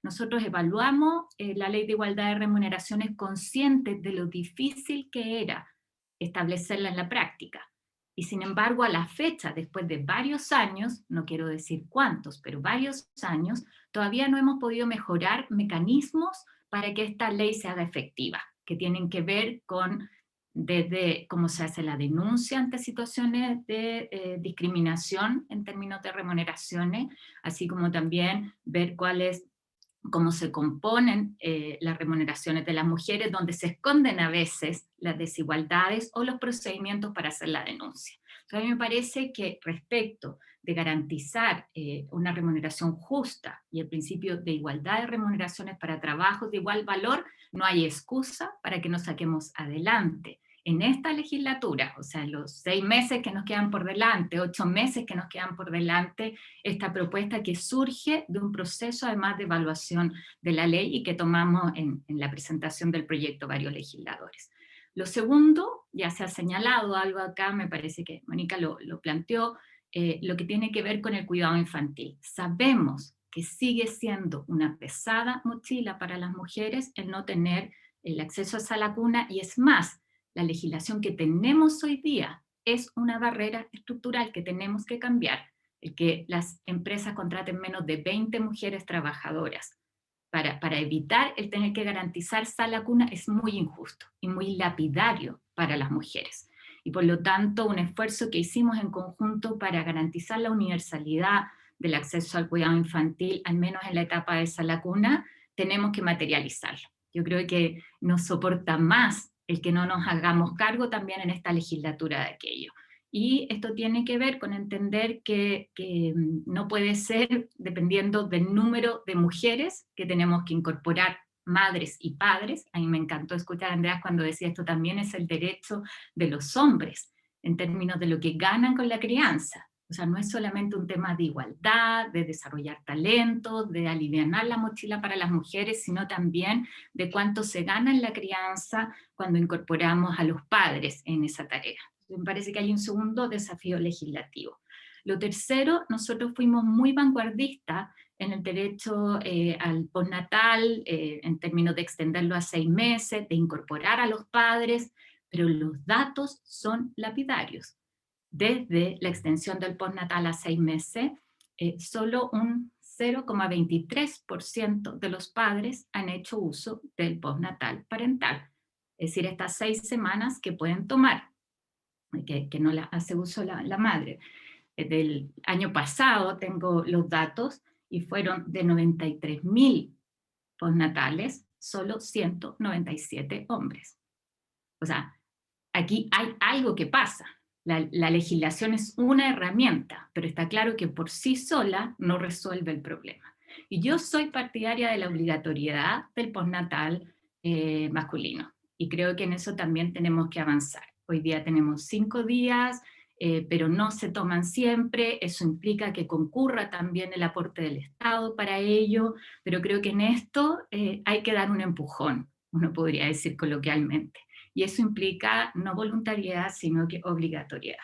Nosotros evaluamos la Ley de Igualdad de Remuneraciones conscientes de lo difícil que era establecerla en la práctica. Y sin embargo, a la fecha, después de varios años, no quiero decir cuántos, pero varios años, todavía no hemos podido mejorar mecanismos para que esta ley se haga efectiva, que tienen que ver con desde cómo se hace la denuncia ante situaciones de discriminación en términos de remuneraciones, así como también ver cómo se componen las remuneraciones de las mujeres, donde se esconden a veces las desigualdades o los procedimientos para hacer la denuncia. Entonces, a mí me parece que respecto de garantizar una remuneración justa y el principio de igualdad de remuneraciones para trabajos de igual valor, no hay excusa para que nos saquemos adelante en esta legislatura, o sea, los 6 meses que nos quedan por delante, 8 meses que nos quedan por delante, esta propuesta que surge de un proceso además de evaluación de la ley y que tomamos en la presentación del proyecto varios legisladores. Lo segundo, ya se ha señalado algo acá, me parece que Mónica lo planteó, lo que tiene que ver con el cuidado infantil. Sabemos que sigue siendo una pesada mochila para las mujeres el no tener el acceso a esa cuna, y es más, la legislación que tenemos hoy día es una barrera estructural que tenemos que cambiar. El que las empresas contraten menos de 20 mujeres trabajadoras para evitar el tener que garantizar sala cuna es muy injusto y muy lapidario para las mujeres. Y por lo tanto, un esfuerzo que hicimos en conjunto para garantizar la universalidad del acceso al cuidado infantil, al menos en la etapa de sala cuna, tenemos que materializarlo. Yo creo que nos soporta más el que no nos hagamos cargo también en esta legislatura de aquello. Y esto tiene que ver con entender que no puede ser dependiendo del número de mujeres que tenemos que incorporar, madres y padres. A mí me encantó escuchar a Andrea cuando decía esto también es el derecho de los hombres, en términos de lo que ganan con la crianza. O sea, no es solamente un tema de igualdad, de desarrollar talentos, de alivianar la mochila para las mujeres, sino también de cuánto se gana en la crianza cuando incorporamos a los padres en esa tarea. Me parece que hay un segundo desafío legislativo. Lo tercero, nosotros fuimos muy vanguardistas en el derecho al postnatal, en términos de extenderlo a 6 meses, de incorporar a los padres, pero los datos son lapidarios. Desde la extensión del postnatal a 6 meses, solo un 0,23% de los padres han hecho uso del postnatal parental. Es decir, estas 6 semanas que pueden tomar, que no la hace uso la madre. Del año pasado tengo los datos y fueron de 93.000 postnatales, solo 197 hombres. O sea, aquí hay algo que pasa. La legislación es una herramienta, pero está claro que por sí sola no resuelve el problema. Y yo soy partidaria de la obligatoriedad del postnatal masculino, y creo que en eso también tenemos que avanzar. Hoy día tenemos 5 días, pero no se toman siempre, eso implica que concurra también el aporte del Estado para ello, pero creo que en esto hay que dar un empujón, uno podría decir coloquialmente. Y eso implica no voluntariedad, sino que obligatoriedad.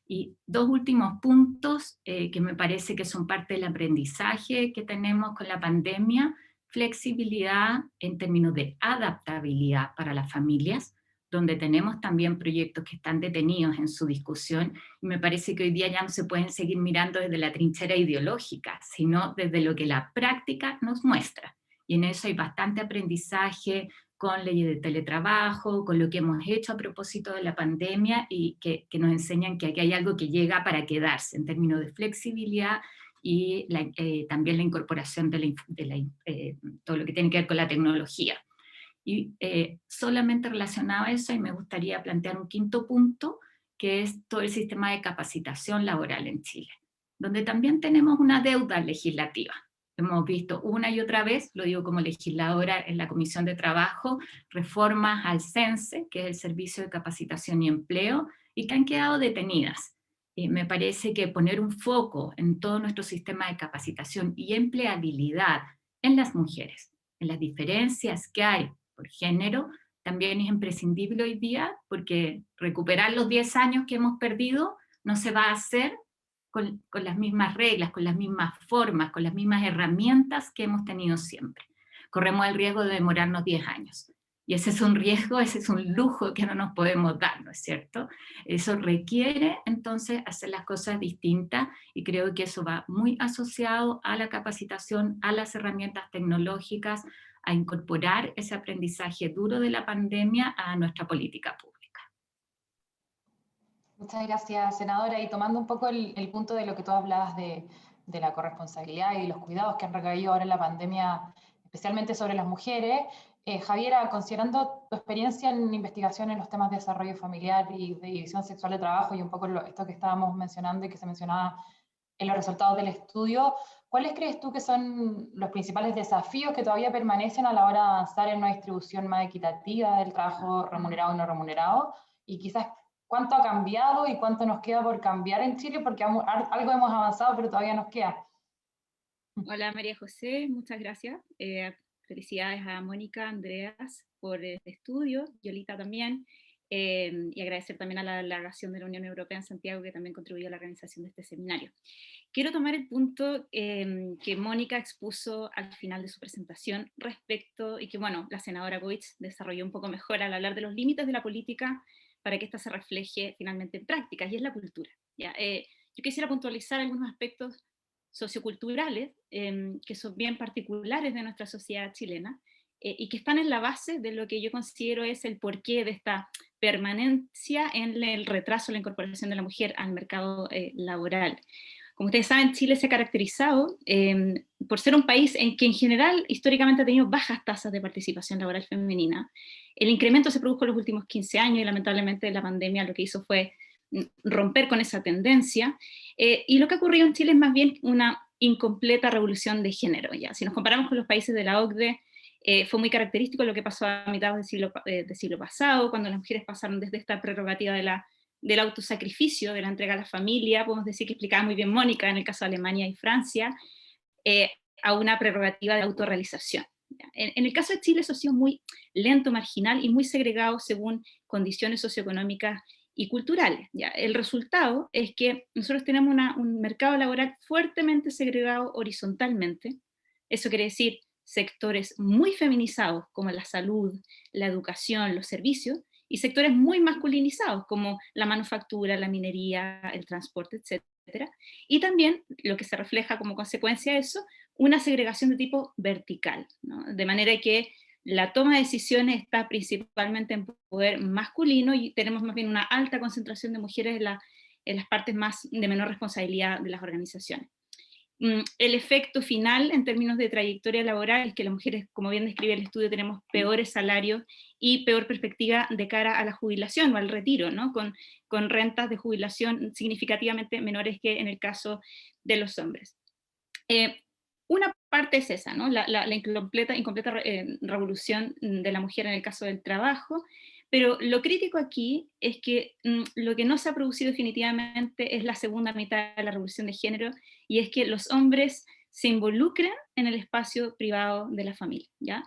Y 2 últimos puntos que me parece que son parte del aprendizaje que tenemos con la pandemia: flexibilidad en términos de adaptabilidad para las familias, donde tenemos también proyectos que están detenidos en su discusión, y me parece que hoy día ya no se pueden seguir mirando desde la trinchera ideológica, sino desde lo que la práctica nos muestra. Y en eso hay bastante aprendizaje, con leyes de teletrabajo, con lo que hemos hecho a propósito de la pandemia, y que nos enseñan que aquí hay algo que llega para quedarse en términos de flexibilidad y también la incorporación de todo lo que tiene que ver con la tecnología. Y solamente relacionado a eso, y me gustaría plantear un 5.º punto, que es todo el sistema de capacitación laboral en Chile, donde también tenemos una deuda legislativa. Hemos visto una y otra vez, lo digo como legisladora en la Comisión de Trabajo, reformas al CENSE, que es el Servicio de Capacitación y Empleo, y que han quedado detenidas. Me parece que poner un foco en todo nuestro sistema de capacitación y empleabilidad en las mujeres, en las diferencias que hay por género, también es imprescindible hoy día, porque recuperar los 10 años que hemos perdido no se va a hacer con las mismas reglas, con las mismas formas, con las mismas herramientas que hemos tenido siempre. Corremos el riesgo de demorarnos 10 años. Y ese es un riesgo, ese es un lujo que no nos podemos dar, ¿no es cierto? Eso requiere entonces hacer las cosas distintas, y creo que eso va muy asociado a la capacitación, a las herramientas tecnológicas, a incorporar ese aprendizaje duro de la pandemia a nuestra política pública. Muchas gracias, senadora. Y tomando un poco el punto de lo que tú hablabas de la corresponsabilidad y los cuidados que han recaído ahora en la pandemia, especialmente sobre las mujeres, Javiera, considerando tu experiencia en investigación en los temas de desarrollo familiar y de división sexual de trabajo, y un poco esto que estábamos mencionando y que se mencionaba en los resultados del estudio, ¿cuáles crees tú que son los principales desafíos que todavía permanecen a la hora de avanzar en una distribución más equitativa del trabajo remunerado y no remunerado? Y quizás, ¿cuánto ha cambiado y cuánto nos queda por cambiar en Chile? Porque algo hemos avanzado, pero todavía nos queda. Hola María José, muchas gracias. Felicidades a Mónica, Andreas por este estudio, Yolita también, y agradecer también a la delegación de la Unión Europea en Santiago, que también contribuyó a la organización de este seminario. Quiero tomar el punto que Mónica expuso al final de su presentación respecto, y que bueno, la senadora Goetz desarrolló un poco mejor al hablar de los límites de la política para que ésta se refleje finalmente en prácticas, y es la cultura. ¿Ya? Yo quisiera puntualizar algunos aspectos socioculturales que son bien particulares de nuestra sociedad chilena y que están en la base de lo que yo considero es el porqué de esta permanencia en el retraso en la incorporación de la mujer al mercado laboral. Como ustedes saben, Chile se ha caracterizado por ser un país en que en general históricamente ha tenido bajas tasas de participación laboral femenina. El incremento se produjo en los últimos 15 años y lamentablemente la pandemia lo que hizo fue romper con esa tendencia, y lo que ha ocurrido en Chile es más bien una incompleta revolución de género. ¿Ya? Si nos comparamos con los países de la OCDE, fue muy característico lo que pasó a mitad del siglo pasado, cuando las mujeres pasaron desde esta prerrogativa del autosacrificio, de la entrega a la familia, podemos decir que explicaba muy bien Mónica en el caso de Alemania y Francia, a una prerrogativa de autorrealización. En el caso de Chile eso ha sido muy lento, marginal y muy segregado según condiciones socioeconómicas y culturales. ¿Ya? El resultado es que nosotros tenemos un mercado laboral fuertemente segregado horizontalmente. Eso quiere decir sectores muy feminizados como la salud, la educación, los servicios, y sectores muy masculinizados como la manufactura, la minería, el transporte, etc. Y también, lo que se refleja como consecuencia de eso, una segregación de tipo vertical, ¿no? De manera que la toma de decisiones está principalmente en poder masculino y tenemos más bien una alta concentración de mujeres en las partes más de menor responsabilidad de las organizaciones. El efecto final en términos de trayectoria laboral es que las mujeres, como bien describe el estudio, tenemos peores salarios y peor perspectiva de cara a la jubilación o al retiro, ¿no? Con rentas de jubilación significativamente menores que en el caso de los hombres. Una parte es esa, ¿no? La incompleta revolución de la mujer en el caso del trabajo, pero lo crítico aquí es que lo que no se ha producido definitivamente es la segunda mitad de la revolución de género, y es que los hombres se involucren en el espacio privado de la familia, ¿ya?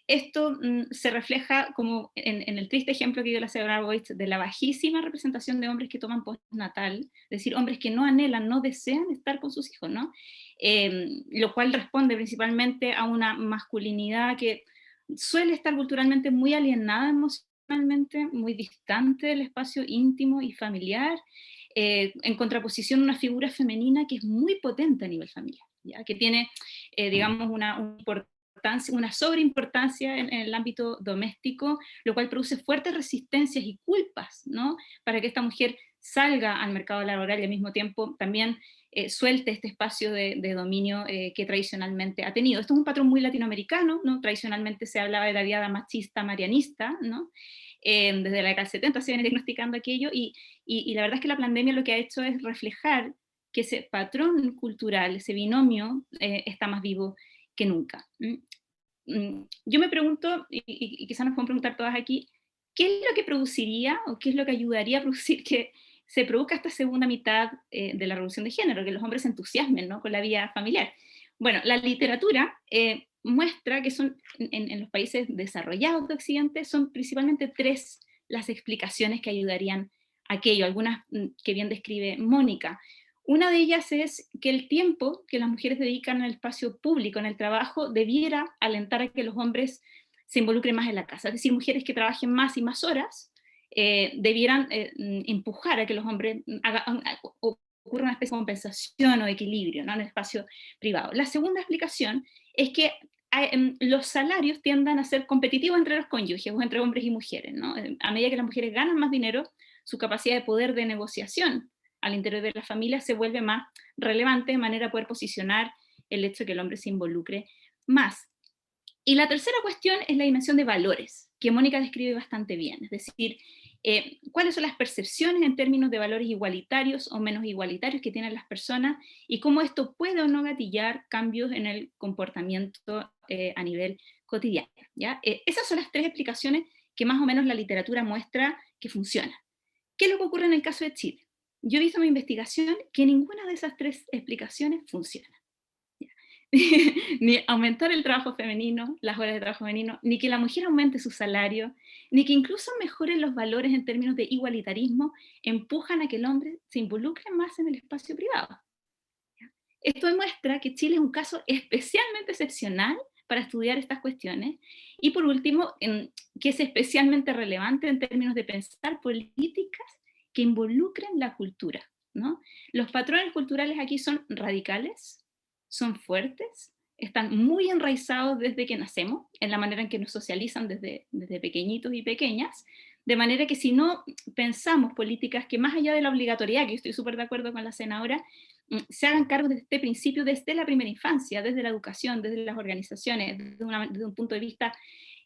Esto se refleja como en el triste ejemplo que dio la señora Boyce de la bajísima representación de hombres que toman postnatal, es decir, hombres que no anhelan, no desean estar con sus hijos, ¿no? Lo cual responde principalmente a una masculinidad que suele estar culturalmente muy alienada emocionalmente, muy distante del espacio íntimo y familiar, en contraposición a una figura femenina que es muy potente a nivel familiar, ¿ya? Que tiene, digamos, una sobreimportancia en el ámbito doméstico, lo cual produce fuertes resistencias y culpas, ¿no? Para que esta mujer salga al mercado laboral y al mismo tiempo también suelte este espacio de dominio que tradicionalmente ha tenido. Esto es un patrón muy latinoamericano, ¿no? Tradicionalmente se hablaba de la diada machista marianista, ¿no? Desde la década del 70 se viene diagnosticando aquello, y la verdad es que la pandemia lo que ha hecho es reflejar que ese patrón cultural, ese binomio, está más vivo que nunca. Yo me pregunto, y quizás nos pueden preguntar todas aquí, ¿qué es lo que produciría o qué es lo que ayudaría a producir que se produzca esta segunda mitad de la revolución de género, que los hombres se entusiasmen, ¿no? Con la vida familiar? Bueno, la literatura muestra que son, en los países desarrollados de Occidente, son principalmente tres las explicaciones que ayudarían a aquello, algunas que bien describe Mónica. Una de ellas es que el tiempo que las mujeres dedican al espacio público, en el trabajo, debiera alentar a que los hombres se involucren más en la casa. Es decir, mujeres que trabajen más y más horas debieran empujar a que los hombres ocurra una especie de compensación o equilibrio, ¿no? En el espacio privado. La segunda explicación es que los salarios tiendan a ser competitivos entre los cónyuges o entre hombres y mujeres, ¿no? A medida que las mujeres ganan más dinero, su capacidad de poder de negociación al interior de la familia se vuelve más relevante, de manera de poder posicionar el hecho de que el hombre se involucre más. Y la tercera cuestión es la dimensión de valores, que Mónica describe bastante bien, es decir, cuáles son las percepciones en términos de valores igualitarios o menos igualitarios que tienen las personas, y cómo esto puede o no gatillar cambios en el comportamiento a nivel cotidiano, ¿ya? Esas son las tres explicaciones que más o menos la literatura muestra que funcionan. ¿Qué es lo que ocurre en el caso de Chile? Yo he visto en mi investigación que ninguna de esas tres explicaciones funciona. Ni aumentar el trabajo femenino, las horas de trabajo femenino, ni que la mujer aumente su salario, ni que incluso mejoren los valores en términos de igualitarismo, empujan a que el hombre se involucre más en el espacio privado. Esto demuestra que Chile es un caso especialmente excepcional para estudiar estas cuestiones, y por último, que es especialmente relevante en términos de pensar políticas que involucren la cultura, ¿no? Los patrones culturales aquí son radicales, son fuertes, están muy enraizados desde que nacemos, en la manera en que nos socializan desde pequeñitos y pequeñas, de manera que si no pensamos políticas que, más allá de la obligatoriedad, que yo estoy súper de acuerdo con la senadora, se hagan cargo de este principio desde la primera infancia, desde la educación, desde las organizaciones, desde un punto de vista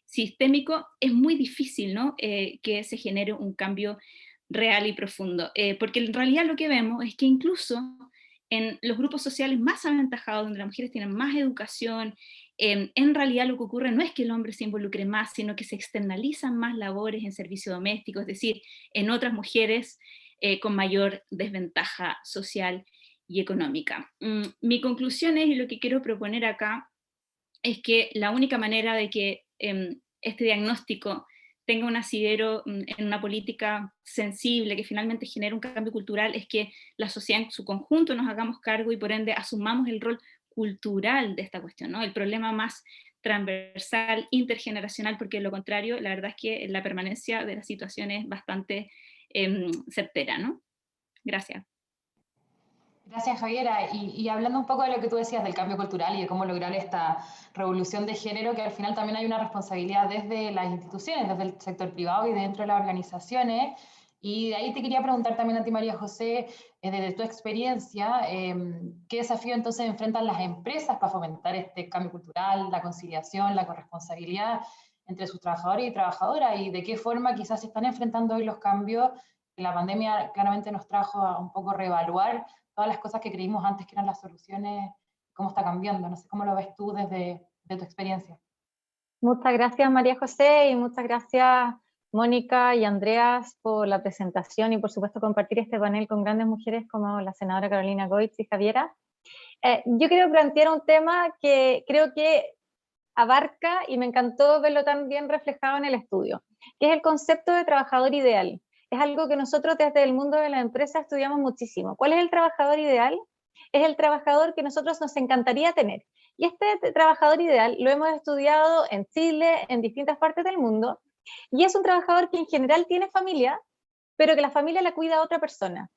sistémico, es muy difícil, ¿no? Que se genere un cambio real y profundo, porque en realidad lo que vemos es que incluso en los grupos sociales más aventajados, donde las mujeres tienen más educación, en realidad lo que ocurre no es que el hombre se involucre más, sino que se externalizan más labores en servicio doméstico, es decir, en otras mujeres con mayor desventaja social y económica. Mi conclusión es, y lo que quiero proponer acá, es que la única manera de que este diagnóstico tenga un asidero en una política sensible que finalmente genere un cambio cultural, es que la sociedad en su conjunto nos hagamos cargo y por ende asumamos el rol cultural de esta cuestión, ¿no? El problema más transversal, intergeneracional, porque de lo contrario, la verdad es que la permanencia de la situación es bastante certera, ¿no? Gracias. Gracias, Javiera. Y hablando un poco de lo que tú decías del cambio cultural y de cómo lograr esta revolución de género, que al final también hay una responsabilidad desde las instituciones, desde el sector privado y dentro de las organizaciones. Y de ahí te quería preguntar también a ti, María José, desde tu experiencia, ¿qué desafío entonces enfrentan las empresas para fomentar este cambio cultural, la conciliación, la corresponsabilidad entre sus trabajadores y trabajadoras? ¿Y de qué forma quizás se están enfrentando hoy los cambios que la pandemia claramente nos trajo a un poco reevaluar todas las cosas que creímos antes que eran las soluciones, cómo está cambiando? No sé cómo lo ves tú desde tu experiencia. Muchas gracias, María José, y muchas gracias, Mónica y Andreas, por la presentación y por supuesto compartir este panel con grandes mujeres como la senadora Carolina Goitz y Javiera. Yo quiero plantear un tema que creo que abarca, y me encantó verlo tan bien reflejado en el estudio, que es el concepto de trabajador ideal. Es algo que nosotros desde el mundo de la empresa estudiamos muchísimo. ¿Cuál es el trabajador ideal? Es el trabajador que nosotros nos encantaría tener. Y este trabajador ideal lo hemos estudiado en Chile, en distintas partes del mundo, y es un trabajador que en general tiene familia, pero que la familia la cuida a otra persona.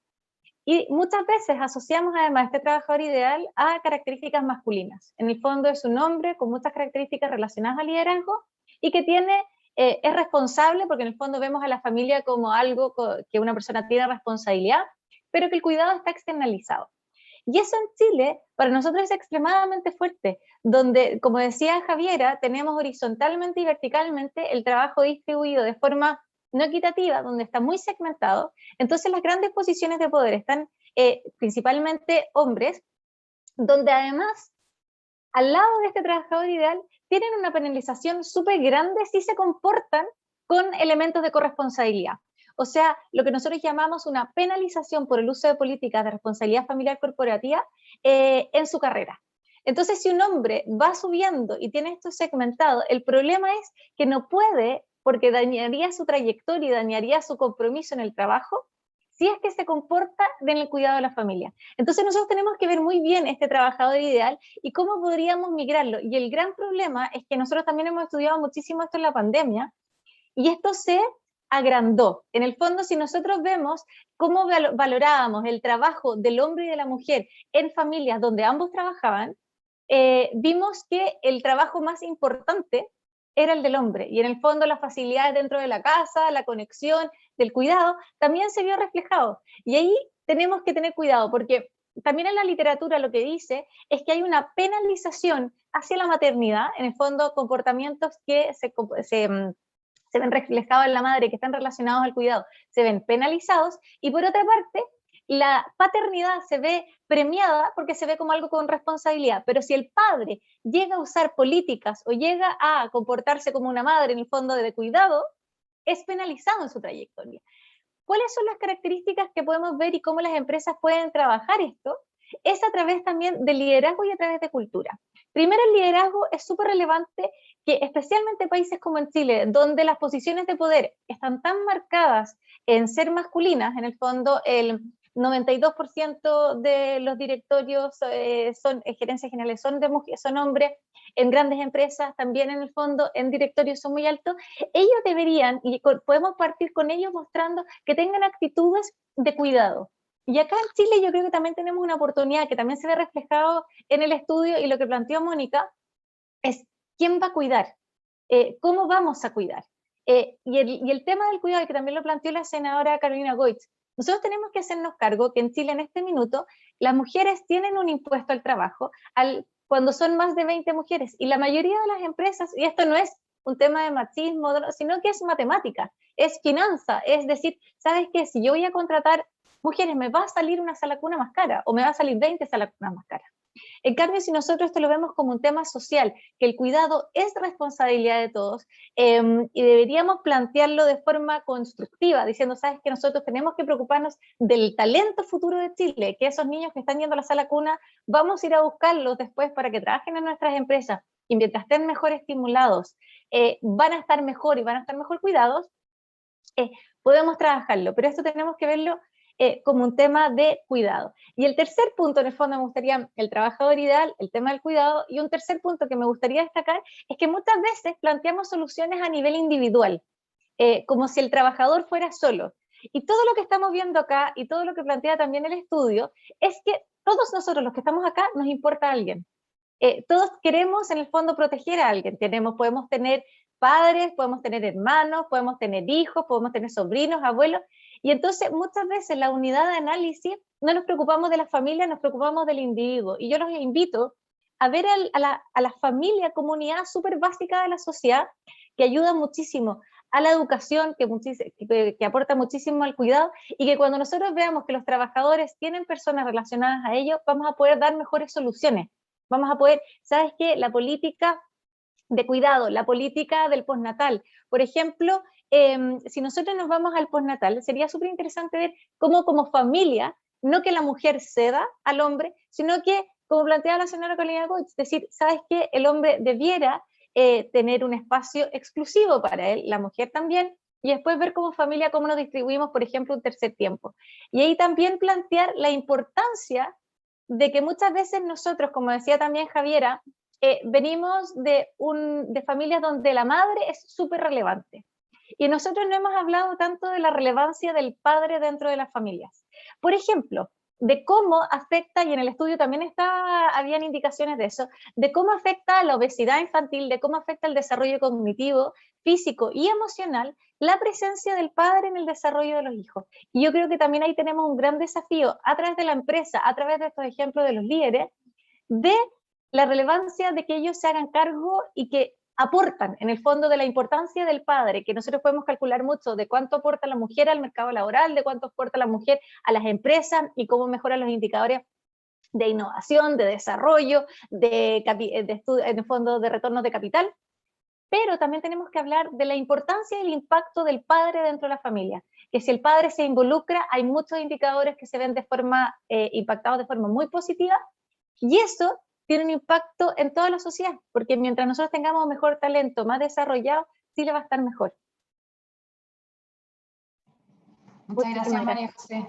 Y muchas veces asociamos además este trabajador ideal a características masculinas. En el fondo es un hombre con muchas características relacionadas al liderazgo y que es responsable, porque en el fondo vemos a la familia como algo que una persona tiene responsabilidad, pero que el cuidado está externalizado. Y eso en Chile para nosotros es extremadamente fuerte, donde, como decía Javiera, tenemos horizontalmente y verticalmente el trabajo distribuido de forma no equitativa, donde está muy segmentado. Entonces las grandes posiciones de poder están principalmente hombres, donde además al lado de este trabajador ideal tienen una penalización súper grande si se comportan con elementos de corresponsabilidad. O sea, lo que nosotros llamamos una penalización por el uso de políticas de responsabilidad familiar corporativa en su carrera. Entonces, si un hombre va subiendo y tiene esto segmentado, el problema es que no puede, porque dañaría su trayectoria y dañaría su compromiso en el trabajo, si es que se comporta en el cuidado de la familia. Entonces nosotros tenemos que ver muy bien este trabajador ideal y cómo podríamos migrarlo. Y el gran problema es que nosotros también hemos estudiado muchísimo esto en la pandemia, y esto se agrandó. En el fondo, si nosotros vemos cómo valorábamos el trabajo del hombre y de la mujer en familias donde ambos trabajaban, vimos que el trabajo más importante era el del hombre, y en el fondo las facilidades dentro de la casa, la conexión, del cuidado, también se vio reflejado. Y ahí tenemos que tener cuidado, porque también en la literatura lo que dice es que hay una penalización hacia la maternidad, en el fondo comportamientos que se ven reflejados en la madre, que están relacionados al cuidado, se ven penalizados, y por otra parte, la paternidad se ve premiada porque se ve como algo con responsabilidad, pero si el padre llega a usar políticas o llega a comportarse como una madre en el fondo de cuidado, es penalizado en su trayectoria. ¿Cuáles son las características que podemos ver y cómo las empresas pueden trabajar esto? Es a través también del liderazgo y a través de cultura. Primero, el liderazgo es súper relevante, que especialmente países como en Chile, donde las posiciones de poder están tan marcadas en ser masculinas, en el fondo el 92% de los directorios gerencias generales son hombres, en grandes empresas también en el fondo en directorios son muy altos, ellos deberían, y podemos partir con ellos mostrando que tengan actitudes de cuidado. Y acá en Chile yo creo que también tenemos una oportunidad que también se ve reflejado en el estudio, y lo que planteó Mónica es ¿quién va a cuidar? ¿Cómo vamos a cuidar? Y el tema del cuidado, que también lo planteó la senadora Carolina Goitz, nosotros tenemos que hacernos cargo que en Chile en este minuto las mujeres tienen un impuesto al trabajo cuando son más de 20 mujeres, y la mayoría de las empresas, y esto no es un tema de machismo, sino que es matemática, es finanza, es decir, ¿sabes qué? Si yo voy a contratar mujeres, me va a salir una sala cuna más cara, o me va a salir 20 salas cunas más caras. En cambio, si nosotros esto lo vemos como un tema social, que el cuidado es responsabilidad de todos, y deberíamos plantearlo de forma constructiva, diciendo, sabes que nosotros tenemos que preocuparnos del talento futuro de Chile, que esos niños que están yendo a la sala cuna, vamos a ir a buscarlos después para que trabajen en nuestras empresas, y mientras estén mejor estimulados, van a estar mejor y van a estar mejor cuidados, podemos trabajarlo, pero esto tenemos que verlo como un tema de cuidado. Y el tercer punto, en el fondo, me gustaría, el trabajador ideal, el tema del cuidado, y un tercer punto que me gustaría destacar es que muchas veces planteamos soluciones a nivel individual, como si el trabajador fuera solo. Y todo lo que estamos viendo acá, y todo lo que plantea también el estudio, es que todos nosotros los que estamos acá nos importa a alguien. Todos queremos en el fondo proteger a alguien, podemos tener padres, podemos tener hermanos, podemos tener hijos, podemos tener sobrinos, abuelos, y entonces muchas veces la unidad de análisis no nos preocupamos de la familia, nos preocupamos del individuo, y yo los invito a ver a la familia como unidad súper básica de la sociedad, que ayuda muchísimo a la educación, que aporta muchísimo al cuidado, y que cuando nosotros veamos que los trabajadores tienen personas relacionadas a ellos, vamos a poder dar mejores soluciones. Vamos a poder, ¿sabes qué? La política de cuidado, la política del postnatal. Por ejemplo, si nosotros nos vamos al postnatal, sería súper interesante ver cómo como familia, no que la mujer ceda al hombre, sino que, como planteaba la señora Carolina Goich, es decir, ¿sabes qué? El hombre debiera tener un espacio exclusivo para él, la mujer también, y después ver como familia cómo nos distribuimos, por ejemplo, un tercer tiempo. Y ahí también plantear la importancia de que muchas veces nosotros, como decía también Javiera, venimos de familias donde la madre es súper relevante. Y nosotros no hemos hablado tanto de la relevancia del padre dentro de las familias. Por ejemplo, de cómo afecta, y en el estudio también habían indicaciones de eso, de cómo afecta la obesidad infantil, de cómo afecta el desarrollo cognitivo, físico y emocional, la presencia del padre en el desarrollo de los hijos. Y yo creo que también ahí tenemos un gran desafío a través de la empresa, a través de estos ejemplos de los líderes, de la relevancia de que ellos se hagan cargo y que aportan en el fondo de la importancia del padre, que nosotros podemos calcular mucho de cuánto aporta la mujer al mercado laboral, de cuánto aporta la mujer a las empresas y cómo mejoran los indicadores de innovación, de desarrollo, en el fondo de retornos de capital, pero también tenemos que hablar de la importancia y el impacto del padre dentro de la familia, que si el padre se involucra, hay muchos indicadores que se ven impactados de forma muy positiva, y eso tiene un impacto en toda la sociedad, porque mientras nosotros tengamos mejor talento, más desarrollado, Chile va a estar mejor. Muchas gracias, María José.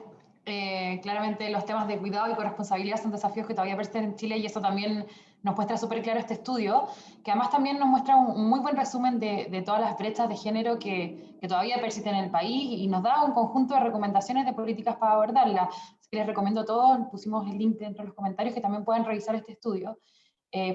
Claramente los temas de cuidado y corresponsabilidad son desafíos que todavía persisten en Chile, y eso también nos muestra súper claro este estudio, que además también nos muestra un muy buen resumen de todas las brechas de género que todavía persisten en el país, y nos da un conjunto de recomendaciones de políticas para abordarlas. Así que les recomiendo a todos, pusimos el link dentro de los comentarios, que también pueden revisar este estudio,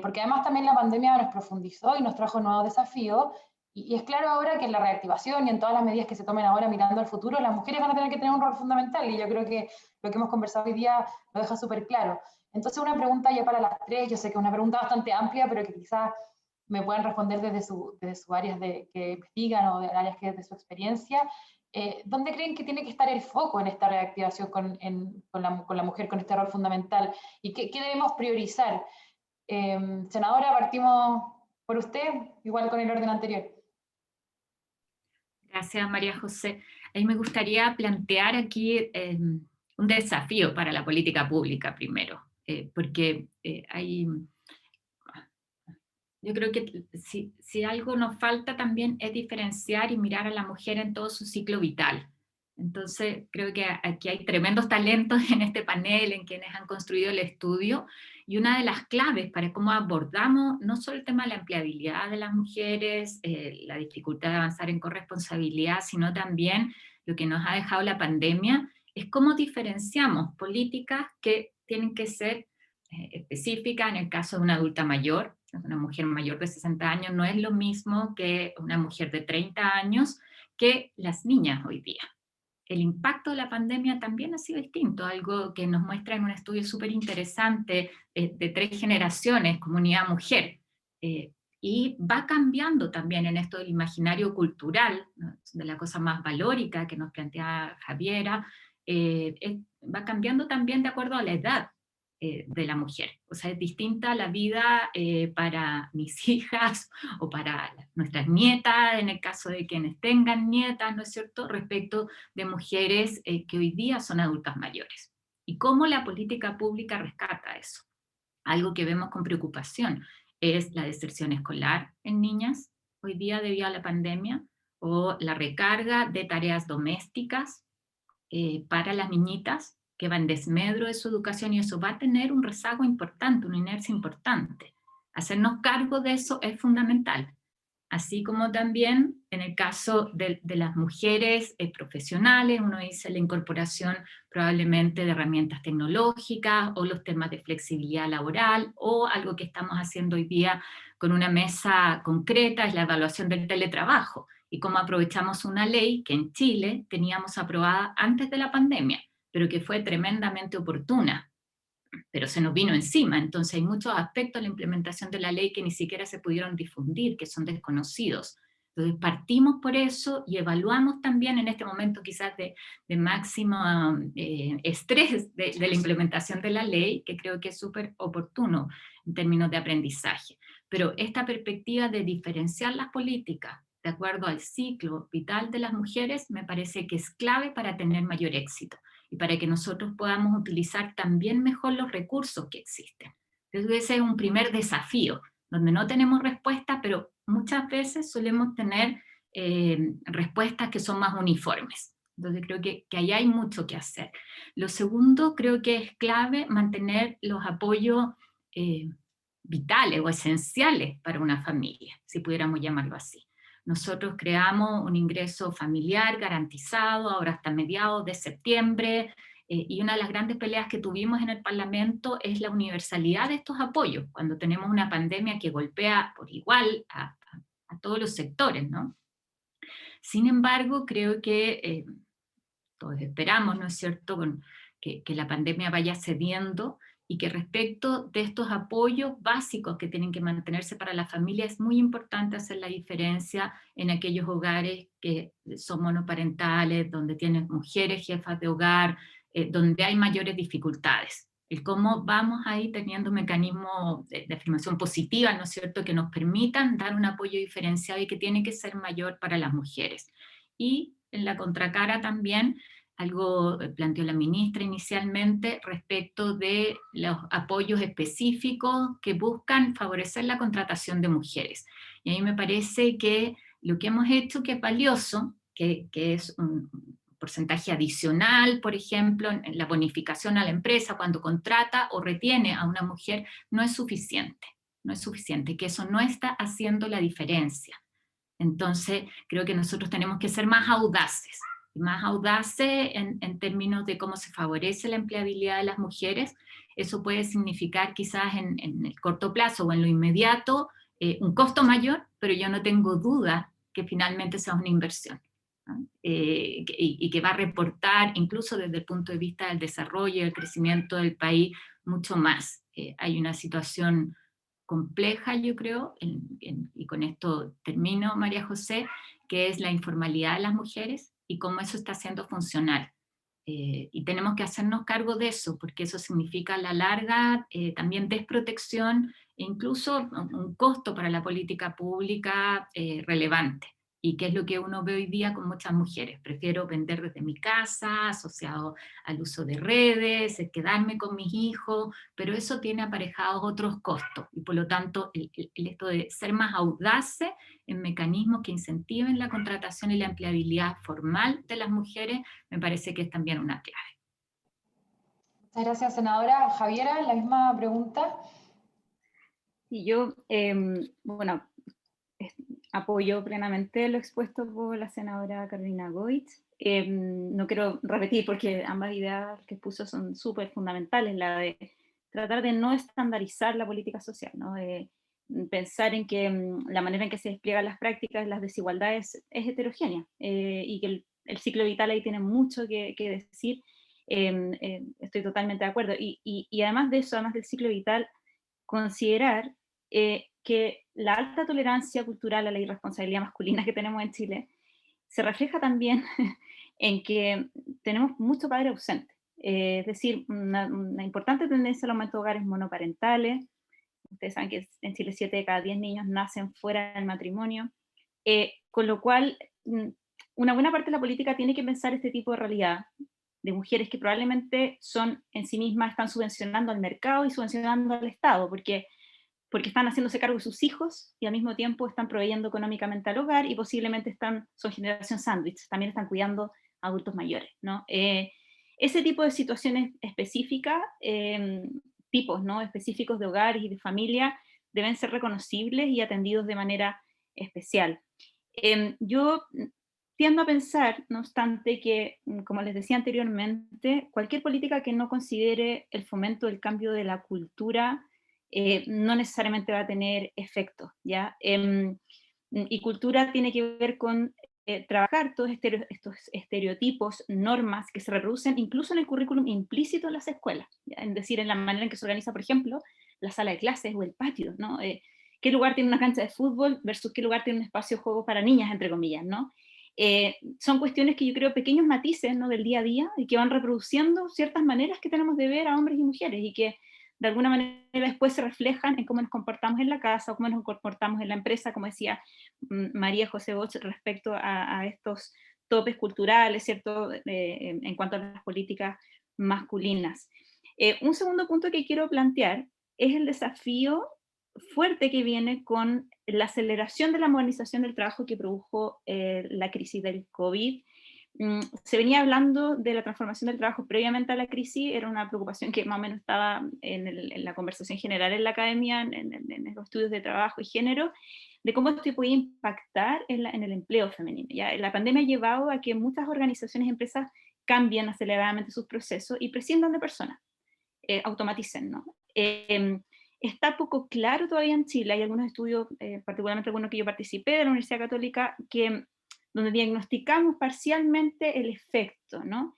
porque además también la pandemia nos profundizó y nos trajo nuevos desafíos. Y es claro ahora que en la reactivación y en todas las medidas que se tomen ahora mirando al futuro, las mujeres van a tener que tener un rol fundamental, y yo creo que lo que hemos conversado hoy día lo deja súper claro. Entonces, una pregunta ya para las tres, yo sé que es una pregunta bastante amplia, pero que quizás me puedan responder desde sus áreas que investigan o de áreas que de su experiencia. ¿Dónde creen que tiene que estar el foco en esta reactivación con la mujer, con este rol fundamental? ¿Y qué debemos priorizar? Senadora, partimos por usted, igual con el orden anterior. Gracias, María José. A mí me gustaría plantear aquí un desafío para la política pública primero, porque yo creo que si algo nos falta también es diferenciar y mirar a la mujer en todo su ciclo vital. Entonces, creo que aquí hay tremendos talentos en este panel, en quienes han construido el estudio, y una de las claves para cómo abordamos no solo el tema de la empleabilidad de las mujeres, la dificultad de avanzar en corresponsabilidad, sino también lo que nos ha dejado la pandemia, es cómo diferenciamos políticas que tienen que ser específicas. En el caso de una adulta mayor, una mujer mayor de 60 años, no es lo mismo que una mujer de 30 años que las niñas hoy día. El impacto de la pandemia también ha sido distinto, algo que nos muestra en un estudio súper interesante de 3 generaciones, comunidad mujer, y va cambiando también en esto del imaginario cultural, ¿no?, de la cosa más valórica que nos plantea Javiera, va cambiando también de acuerdo a la edad de la mujer. O sea, es distinta la vida para mis hijas o para nuestras nietas, en el caso de quienes tengan nietas, ¿no es cierto?, respecto de mujeres que hoy día son adultas mayores. Y cómo la política pública rescata eso. Algo que vemos con preocupación es la deserción escolar en niñas, hoy día debido a la pandemia, o la recarga de tareas domésticas para las niñitas, que va en desmedro de su educación, y eso va a tener un rezago importante, una inercia importante. Hacernos cargo de eso es fundamental. Así como también en el caso de las mujeres profesionales, uno dice la incorporación probablemente de herramientas tecnológicas, o los temas de flexibilidad laboral, o algo que estamos haciendo hoy día con una mesa concreta, es la evaluación del teletrabajo, y cómo aprovechamos una ley que en Chile teníamos aprobada antes de la pandemia, pero que fue tremendamente oportuna, pero se nos vino encima. Entonces hay muchos aspectos de la implementación de la ley que ni siquiera se pudieron difundir, que son desconocidos. Entonces partimos por eso y evaluamos también en este momento quizás de máximo estrés de la implementación de la ley, que creo que es súper oportuno en términos de aprendizaje. Pero esta perspectiva de diferenciar las políticas de acuerdo al ciclo vital de las mujeres me parece que es clave para tener mayor éxito, y para que nosotros podamos utilizar también mejor los recursos que existen. Entonces ese es un primer desafío, donde no tenemos respuesta, pero muchas veces solemos tener respuestas que son más uniformes. Entonces creo que ahí hay mucho que hacer. Lo segundo, creo que es clave mantener los apoyos vitales o esenciales para una familia, si pudiéramos llamarlo así. Nosotros creamos un ingreso familiar garantizado, ahora hasta mediados de septiembre, y una de las grandes peleas que tuvimos en el Parlamento es la universalidad de estos apoyos, cuando tenemos una pandemia que golpea por igual a todos los sectores, ¿no? Sin embargo, creo que todos esperamos, ¿no es cierto?, que la pandemia vaya cediendo, y que respecto de estos apoyos básicos que tienen que mantenerse para la familia, es muy importante hacer la diferencia en aquellos hogares que son monoparentales, donde tienen mujeres jefas de hogar, donde hay mayores dificultades. El cómo vamos ahí teniendo mecanismos de afirmación positiva, ¿no es cierto?, que nos permitan dar un apoyo diferenciado y que tiene que ser mayor para las mujeres. Y en la contracara también, algo planteó la ministra inicialmente respecto de los apoyos específicos que buscan favorecer la contratación de mujeres. Y a mí me parece que lo que hemos hecho que es valioso, que es un porcentaje adicional, por ejemplo, en la bonificación a la empresa cuando contrata o retiene a una mujer, no es suficiente. No es suficiente, que eso no está haciendo la diferencia. Entonces, creo que nosotros tenemos que ser más audaces en términos de cómo se favorece la empleabilidad de las mujeres. Eso puede significar quizás en el corto plazo o en lo inmediato un costo mayor, pero yo no tengo duda que finalmente sea una inversión, ¿no? Y que va a reportar, incluso desde el punto de vista del desarrollo y el crecimiento del país, mucho más. Hay una situación compleja, yo creo, y con esto termino, María José, que es la informalidad de las mujeres y cómo eso está siendo funcional. Y tenemos que hacernos cargo de eso, porque eso significa a la larga también desprotección e incluso un costo para la política pública relevante. Y que es lo que uno ve hoy día con muchas mujeres. Prefiero vender desde mi casa, asociado al uso de redes, quedarme con mis hijos, pero eso tiene aparejados otros costos. Y por lo tanto, esto de ser más audaces en mecanismos que incentiven la contratación y la empleabilidad formal de las mujeres, me parece que es también una clave. Muchas gracias, senadora. Javiera, la misma pregunta. Y yo, bueno, apoyo plenamente lo expuesto por la senadora Carolina Goitz. No quiero repetir porque ambas ideas que expuso son súper fundamentales, la de tratar de no estandarizar la política social, ¿no? De pensar en que la manera en que se despliegan las prácticas, las desigualdades es heterogénea, y que el ciclo vital ahí tiene mucho que decir. Estoy totalmente de acuerdo. Y además de eso, además del ciclo vital, considerar que la alta tolerancia cultural a la irresponsabilidad masculina que tenemos en Chile se refleja también en que tenemos mucho padre ausente. Es decir, una importante tendencia al aumento de hogares monoparentales. Ustedes saben que en Chile 7 de cada 10 niños nacen fuera del matrimonio, con lo cual una buena parte de la política tiene que pensar este tipo de realidad de mujeres que probablemente son en sí mismas, están subvencionando al mercado y subvencionando al Estado, porque porque están haciéndose cargo de sus hijos y al mismo tiempo están proveyendo económicamente al hogar y posiblemente son generación sándwich, también están cuidando a adultos mayores, ¿no? Ese tipo de situaciones específicas, tipos, ¿no?, específicos de hogares y de familia, deben ser reconocibles y atendidos de manera especial. Yo tiendo a pensar, no obstante, que, como les decía anteriormente, cualquier política que no considere el fomento del cambio de la cultura no necesariamente va a tener efecto, ¿ya? Y cultura tiene que ver con trabajar todos estos estereotipos, normas que se reproducen incluso en el currículum implícito en las escuelas, ¿ya? Es decir, en la manera en que se organiza, por ejemplo, la sala de clases o el patio, ¿no? ¿Qué lugar tiene una cancha de fútbol versus qué lugar tiene un espacio de juego para niñas, entre comillas, ¿no? Son cuestiones que yo creo pequeños matices, ¿no?, del día a día y que van reproduciendo ciertas maneras que tenemos de ver a hombres y mujeres y que de alguna manera después se reflejan en cómo nos comportamos en la casa o cómo nos comportamos en la empresa, como decía María José Bosch respecto a estos topes culturales, ¿cierto?, en cuanto a las políticas masculinas. Un segundo punto que quiero plantear es el desafío fuerte que viene con la aceleración de la modernización del trabajo que produjo la crisis del COVID. Se venía hablando de la transformación del trabajo previamente a la crisis, era una preocupación que más o menos estaba en la conversación general en la academia, en los estudios de trabajo y género, de cómo esto podía impactar en el empleo femenino. ¿Ya? La pandemia ha llevado a que muchas organizaciones y empresas cambien aceleradamente sus procesos y prescindan de personas, automaticen, ¿no? Está poco claro todavía en Chile, hay algunos estudios, particularmente algunos que yo participé de la Universidad Católica, donde diagnosticamos parcialmente el efecto, ¿no?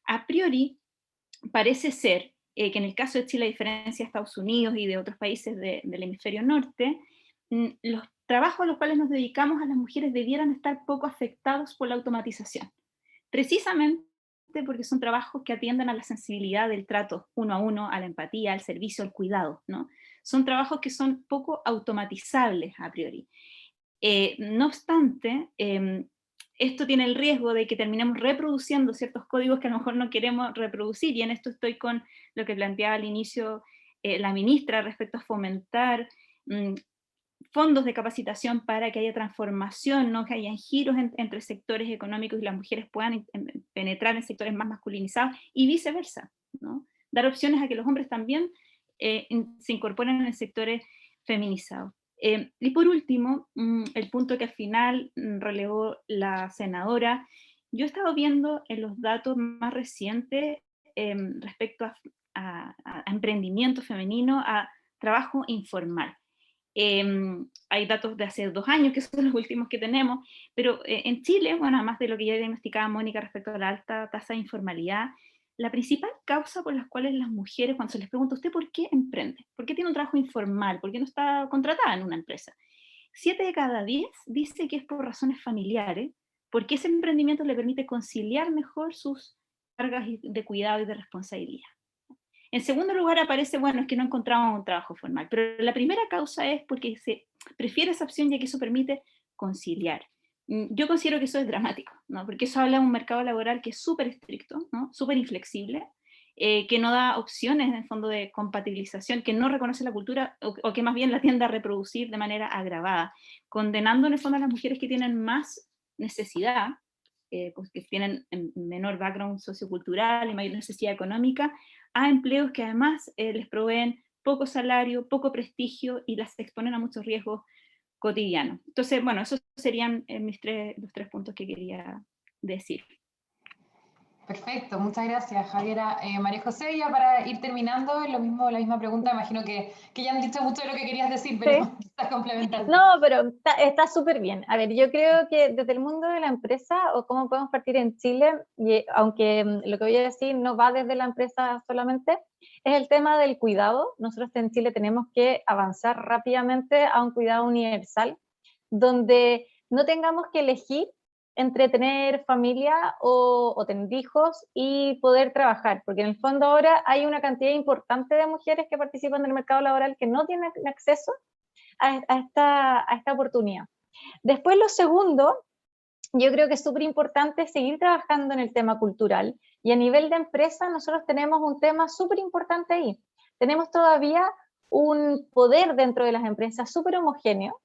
A priori, parece ser que en el caso de Chile, a diferencia de Estados Unidos y de otros países del hemisferio norte, los trabajos a los cuales nos dedicamos a las mujeres debieran estar poco afectados por la automatización, precisamente porque son trabajos que atienden a la sensibilidad del trato uno a uno, a la empatía, al servicio, al cuidado, ¿no? Son trabajos que son poco automatizables a priori. No obstante, esto tiene el riesgo de que terminemos reproduciendo ciertos códigos que a lo mejor no queremos reproducir, y en esto estoy con lo que planteaba al inicio la ministra respecto a fomentar fondos de capacitación para que haya transformación, ¿no?, que haya giros entre sectores económicos y las mujeres puedan penetrar en sectores más masculinizados y viceversa, ¿no? Dar opciones a que los hombres también se incorporen en sectores feminizados. Y por último, el punto que al final relevó la senadora, yo he estado viendo en los datos más recientes respecto a emprendimiento femenino, a trabajo informal. Hay datos de hace 2 años, que son los últimos que tenemos, pero en Chile, bueno, además de lo que ya diagnosticaba Mónica respecto a la alta tasa de informalidad, la principal causa por las cuales las mujeres, cuando se les pregunta, ¿usted por qué emprende? ¿Por qué tiene un trabajo informal? ¿Por qué no está contratada en una empresa? 7 de cada 10 dice que es por razones familiares, porque ese emprendimiento le permite conciliar mejor sus cargas de cuidado y de responsabilidad. En segundo lugar aparece, bueno, es que no encontramos un trabajo formal, pero la primera causa es porque se prefiere esa opción ya que eso permite conciliar. Yo considero que eso es dramático, ¿no? Porque eso habla de un mercado laboral que es súper estricto, ¿no?, súper inflexible, que no da opciones en el fondo de compatibilización, que no reconoce la cultura o que más bien la tiende a reproducir de manera agravada, condenando en el fondo a las mujeres que tienen más necesidad, pues que tienen menor background sociocultural y mayor necesidad económica, a empleos que además les proveen poco salario, poco prestigio y las exponen a muchos riesgos cotidianos. Entonces, bueno, esos serían los 3 puntos que quería decir. Perfecto, muchas gracias, Javiera. María José, ya para ir terminando, la misma pregunta, imagino que ya han dicho mucho de lo que querías decir, pero sí, estás complementando. No, pero está súper bien. A ver, yo creo que desde el mundo de la empresa, o cómo podemos partir en Chile, y aunque lo que voy a decir no va desde la empresa solamente, es el tema del cuidado. Nosotros en Chile tenemos que avanzar rápidamente a un cuidado universal, donde no tengamos que elegir entre tener familia o tener hijos y poder trabajar, porque en el fondo ahora hay una cantidad importante de mujeres que participan del mercado laboral que no tienen acceso a esta oportunidad. Después, lo segundo, yo creo que es súper importante seguir trabajando en el tema cultural, y a nivel de empresa nosotros tenemos un tema súper importante ahí. Tenemos todavía un poder dentro de las empresas súper homogéneo,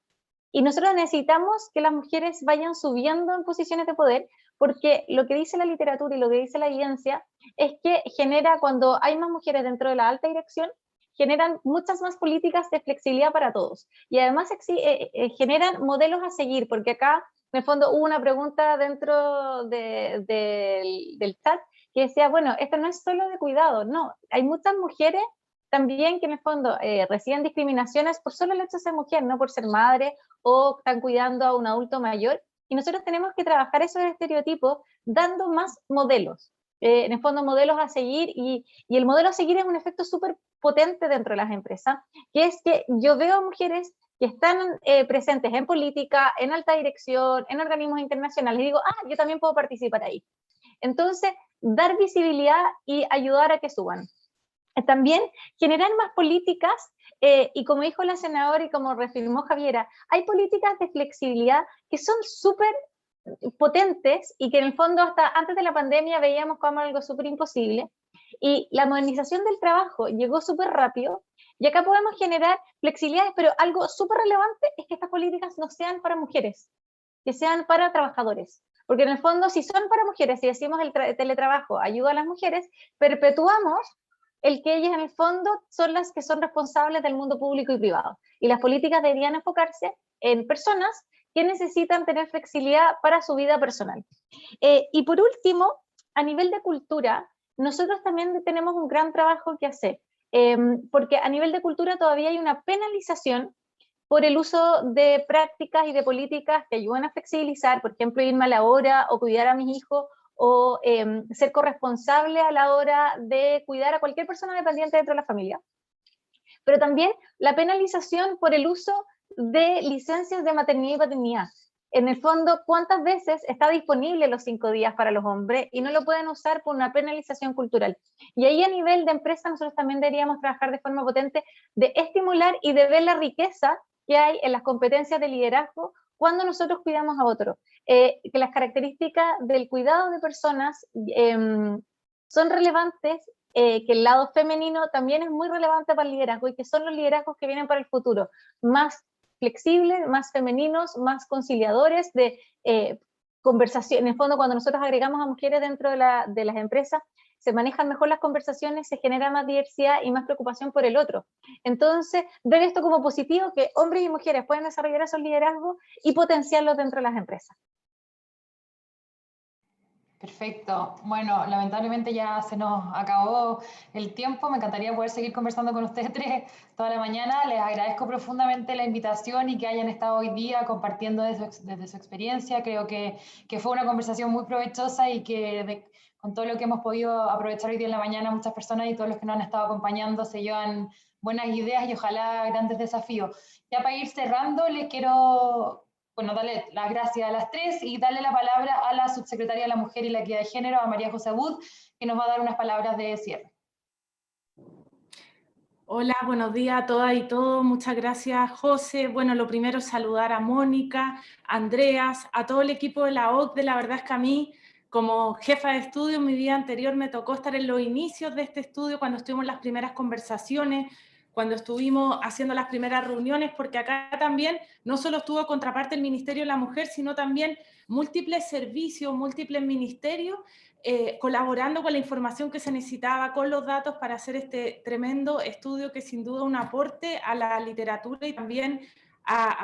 y nosotros necesitamos que las mujeres vayan subiendo en posiciones de poder, porque lo que dice la literatura y lo que dice la evidencia es que genera, cuando hay más mujeres dentro de la alta dirección, generan muchas más políticas de flexibilidad para todos. Y además generan modelos a seguir, porque acá, en el fondo, hubo una pregunta dentro del chat que decía, bueno, esto no es solo de cuidado, no, hay muchas mujeres también que en el fondo reciben discriminaciones por solo el hecho de ser mujer, no por ser madre o están cuidando a un adulto mayor, y nosotros tenemos que trabajar esos estereotipos dando más modelos, en el fondo modelos a seguir, y el modelo a seguir es un efecto súper potente dentro de las empresas, que es que yo veo mujeres que están presentes en política, en alta dirección, en organismos internacionales, y digo, yo también puedo participar ahí. Entonces, dar visibilidad y ayudar a que suban. También generar más políticas, y como dijo la senadora y como reafirmó Javiera, hay políticas de flexibilidad que son súper potentes y que en el fondo hasta antes de la pandemia veíamos como algo súper imposible, y la modernización del trabajo llegó súper rápido, y acá podemos generar flexibilidades, pero algo súper relevante es que estas políticas no sean para mujeres, que sean para trabajadores. Porque en el fondo, si son para mujeres, si decimos el teletrabajo ayuda a las mujeres, perpetuamos el que ellas en el fondo son las que son responsables del mundo público y privado. Y las políticas deberían enfocarse en personas que necesitan tener flexibilidad para su vida personal. Y por último, a nivel de cultura, nosotros también tenemos un gran trabajo que hacer, porque a nivel de cultura todavía hay una penalización por el uso de prácticas y de políticas que ayudan a flexibilizar, por ejemplo, irme a la hora o cuidar a mis hijos, o ser corresponsable a la hora de cuidar a cualquier persona dependiente dentro de la familia. Pero también la penalización por el uso de licencias de maternidad y paternidad. En el fondo, ¿cuántas veces está disponible los 5 días para los hombres y no lo pueden usar por una penalización cultural? Y ahí a nivel de empresa nosotros también deberíamos trabajar de forma potente de estimular y de ver la riqueza que hay en las competencias de liderazgo cuando nosotros cuidamos a otros. Que las características del cuidado de personas son relevantes, que el lado femenino también es muy relevante para el liderazgo, y que son los liderazgos que vienen para el futuro, más flexibles, más femeninos, más conciliadores, de conversación. En el fondo, cuando nosotros agregamos a mujeres dentro de las empresas, se manejan mejor las conversaciones, se genera más diversidad y más preocupación por el otro. Entonces, ver esto como positivo, que hombres y mujeres pueden desarrollar esos liderazgos y potenciarlos dentro de las empresas. Perfecto. Bueno, lamentablemente ya se nos acabó el tiempo. Me encantaría poder seguir conversando con ustedes tres toda la mañana. Les agradezco profundamente la invitación y que hayan estado hoy día compartiendo desde su experiencia. Creo que fue una conversación muy provechosa y que con todo lo que hemos podido aprovechar hoy día en la mañana, muchas personas y todos los que nos han estado acompañando se llevan buenas ideas y ojalá grandes desafíos. Ya para ir cerrando, les quiero darle las gracias a las tres y darle la palabra a la subsecretaria de la Mujer y la Equidad de Género, a María José Abud, que nos va a dar unas palabras de cierre. Hola, buenos días a todas y todos. Muchas gracias, José. Bueno, lo primero es saludar a Mónica, a Andreas, a todo el equipo de la OCDE. La verdad es que a mí, como jefa de estudio, en mi vida anterior me tocó estar en los inicios de este estudio, cuando estuvimos en las primeras conversaciones, cuando estuvimos haciendo las primeras reuniones, porque acá también no solo estuvo contraparte el Ministerio de la Mujer, sino también múltiples servicios, múltiples ministerios, colaborando con la información que se necesitaba, con los datos para hacer este tremendo estudio que sin duda es un aporte a la literatura y también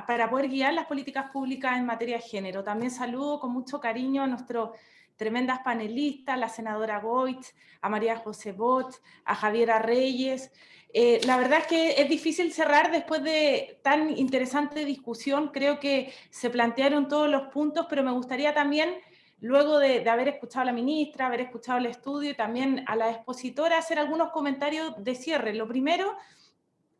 para poder guiar las políticas públicas en materia de género. También saludo con mucho cariño a nuestros tremendas panelistas, la senadora Goitz, a María José Bosch, a Javiera Reyes. La verdad es que es difícil cerrar después de tan interesante discusión. Creo que se plantearon todos los puntos, pero me gustaría también, luego de haber escuchado a la ministra, haber escuchado el estudio y también a la expositora, hacer algunos comentarios de cierre. Lo primero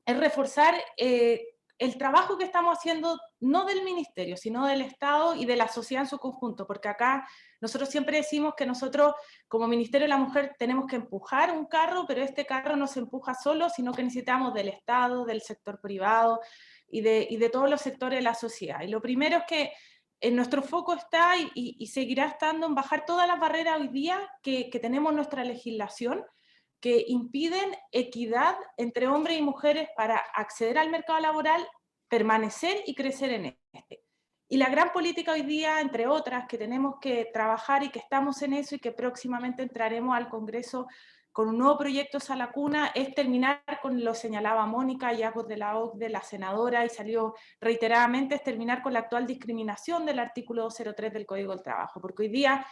es reforzar el trabajo que estamos haciendo, no del ministerio, sino del Estado y de la sociedad en su conjunto, porque acá nosotros siempre decimos que nosotros, como Ministerio de la Mujer, tenemos que empujar un carro, pero este carro no se empuja solo, sino que necesitamos del Estado, del sector privado y de todos los sectores de la sociedad. Y lo primero es que en nuestro foco está y seguirá estando en bajar todas las barreras hoy día que tenemos en nuestra legislación, que impiden equidad entre hombres y mujeres para acceder al mercado laboral, permanecer y crecer en este. Y la gran política hoy día, entre otras, que tenemos que trabajar y que estamos en eso y que próximamente entraremos al Congreso con un nuevo proyecto Sala Cuna, es terminar con, lo señalaba Mónica, hallazgos de la OCDE, la senadora, y salió reiteradamente, es terminar con la actual discriminación del artículo 203 del Código del Trabajo, porque hoy día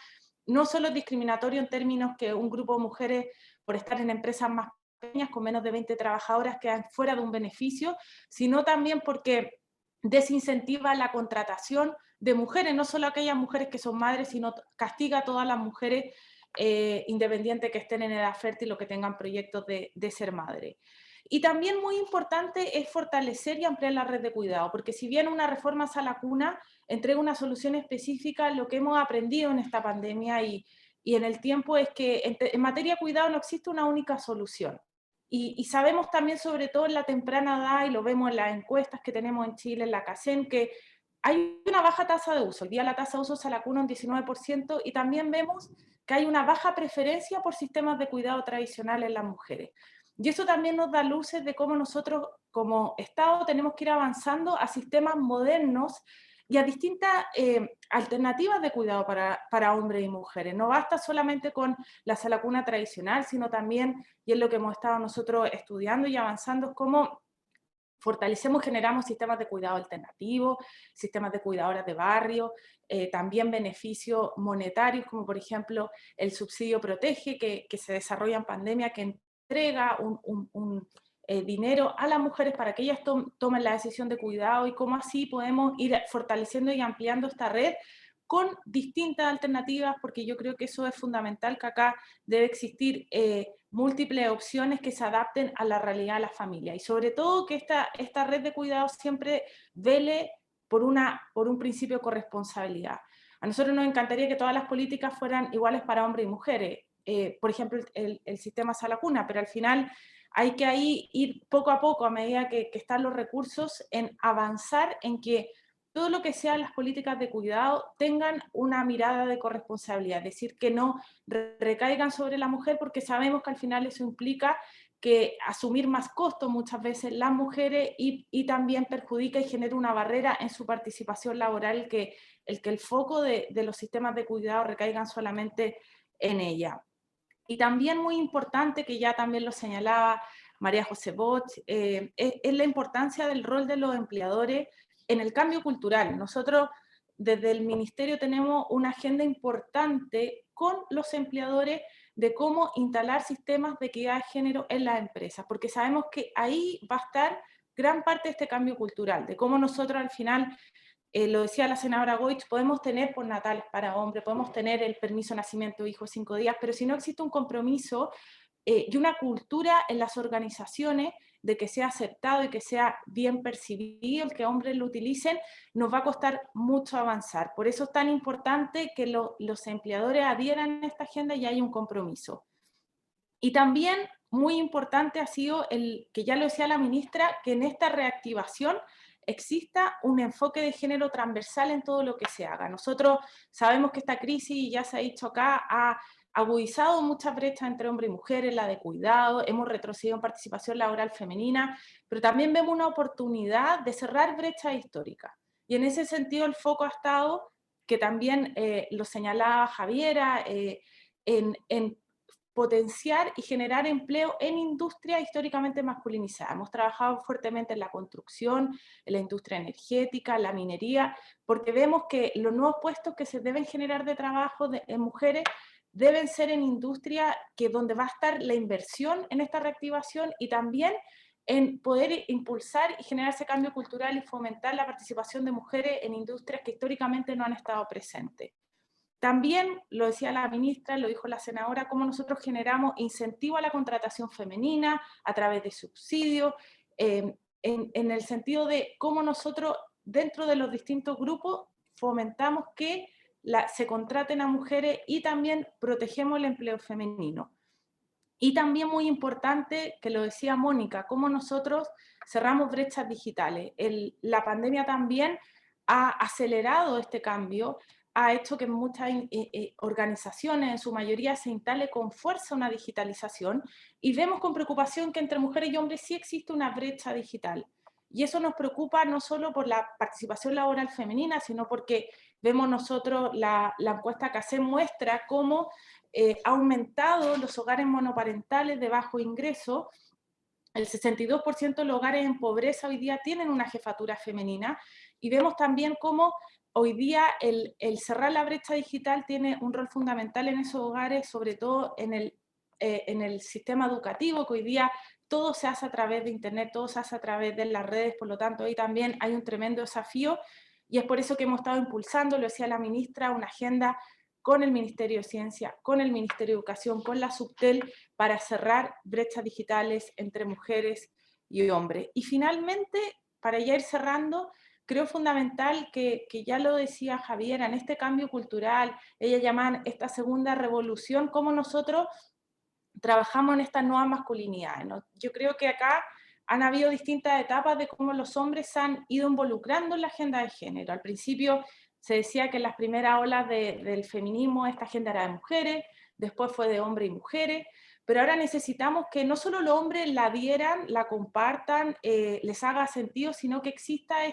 no solo es discriminatorio en términos que un grupo de mujeres, por estar en empresas más pequeñas, con menos de 20 trabajadoras, quedan fuera de un beneficio, sino también porque desincentiva la contratación de mujeres, no solo aquellas mujeres que son madres, sino castiga a todas las mujeres independientes que estén en edad fértil o que tengan proyectos de ser madre. Y también muy importante es fortalecer y ampliar la red de cuidado, porque si bien una reforma Sala Cuna entrega una solución específica, lo que hemos aprendido en esta pandemia y en el tiempo es que en materia de cuidado no existe una única solución. Y sabemos también, sobre todo en la temprana edad, y lo vemos en las encuestas que tenemos en Chile, en la CACEN, que hay una baja tasa de uso. Hoy día la tasa de uso Sala Cuna un 19%, y también vemos que hay una baja preferencia por sistemas de cuidado tradicionales en las mujeres. Y eso también nos da luces de cómo nosotros como Estado tenemos que ir avanzando a sistemas modernos y a distintas alternativas de cuidado para hombres y mujeres. No basta solamente con la Sala Cuna tradicional, sino también, y es lo que hemos estado nosotros estudiando y avanzando, es cómo fortalecemos, generamos sistemas de cuidado alternativos, sistemas de cuidadoras de barrio, también beneficios monetarios, como por ejemplo el subsidio Protege, que se desarrolla en pandemia, que entrega un dinero a las mujeres para que ellas tomen la decisión de cuidado, y cómo así podemos ir fortaleciendo y ampliando esta red con distintas alternativas, porque yo creo que eso es fundamental, que acá debe existir múltiples opciones que se adapten a la realidad de la familia, y sobre todo que esta red de cuidados siempre vele por un principio de corresponsabilidad. A nosotros nos encantaría que todas las políticas fueran iguales para hombres y mujeres, por ejemplo el sistema Sala Cuna, pero al final hay que ahí ir poco a poco, a medida que están los recursos, en avanzar en que todo lo que sean las políticas de cuidado tengan una mirada de corresponsabilidad, es decir, que no recaigan sobre la mujer, porque sabemos que al final eso implica que asumir más costos muchas veces las mujeres, y también perjudica y genera una barrera en su participación laboral, que el foco de los sistemas de cuidado recaigan solamente en ella. Y también muy importante, que ya también lo señalaba María José Bosch, es la importancia del rol de los empleadores en el cambio cultural. Nosotros desde el Ministerio tenemos una agenda importante con los empleadores de cómo instalar sistemas de equidad de género en las empresas, porque sabemos que ahí va a estar gran parte de este cambio cultural, de cómo nosotros al final, lo decía la senadora Goich, podemos tener postnatales para hombres, podemos tener el permiso de nacimiento de hijos 5 días, pero si no existe un compromiso y una cultura en las organizaciones de que sea aceptado y que sea bien percibido el que hombres lo utilicen, nos va a costar mucho avanzar. Por eso es tan importante que los empleadores adhieran a esta agenda y haya un compromiso. Y también muy importante ha sido, que ya lo decía la ministra, que en esta reactivación exista un enfoque de género transversal en todo lo que se haga. Nosotros sabemos que esta crisis, ya se ha dicho acá, ha agudizado muchas brechas entre hombres y mujeres, la de cuidado, hemos retrocedido en participación laboral femenina, pero también vemos una oportunidad de cerrar brechas históricas. Y en ese sentido el foco ha estado, que también lo señalaba Javiera, en potenciar y generar empleo en industria históricamente masculinizada. Hemos trabajado fuertemente en la construcción, en la industria energética, en la minería, porque vemos que los nuevos puestos que se deben generar de trabajo en mujeres deben ser en industria, que donde va a estar la inversión en esta reactivación, y también en poder impulsar y generar ese cambio cultural y fomentar la participación de mujeres en industrias que históricamente no han estado presentes. También, lo decía la ministra, lo dijo la senadora, cómo nosotros generamos incentivo a la contratación femenina a través de subsidios, en el sentido de cómo nosotros dentro de los distintos grupos fomentamos que se contraten a mujeres, y también protegemos el empleo femenino. Y también muy importante, que lo decía Mónica, cómo nosotros cerramos brechas digitales. La pandemia también ha acelerado este cambio, ha hecho que en muchas organizaciones, en su mayoría, se instale con fuerza una digitalización, y vemos con preocupación que entre mujeres y hombres sí existe una brecha digital. Y eso nos preocupa no solo por la participación laboral femenina, sino porque vemos nosotros, la encuesta que hacemos muestra cómo ha aumentado los hogares monoparentales de bajo ingreso. El 62% de los hogares en pobreza hoy día tienen una jefatura femenina, y vemos también cómo hoy día el cerrar la brecha digital tiene un rol fundamental en esos hogares, sobre todo en el sistema educativo, que hoy día todo se hace a través de Internet, todo se hace a través de las redes, por lo tanto ahí también hay un tremendo desafío, y es por eso que hemos estado impulsando, lo decía la ministra, una agenda con el Ministerio de Ciencia, con el Ministerio de Educación, con la Subtel, para cerrar brechas digitales entre mujeres y hombres. Y finalmente, para ya ir cerrando, creo fundamental que ya lo decía Javiera, en este cambio cultural, ella llama esta segunda revolución, cómo nosotros trabajamos en estas nuevas masculinidades, ¿no? Yo creo que acá han habido distintas etapas de cómo los hombres se han ido involucrando en la agenda de género. Al principio se decía que en las primeras olas del feminismo esta agenda era de mujeres, después fue de hombres y mujeres, pero ahora necesitamos que no solo los hombres la adhieran, la compartan, les haga sentido, sino que exista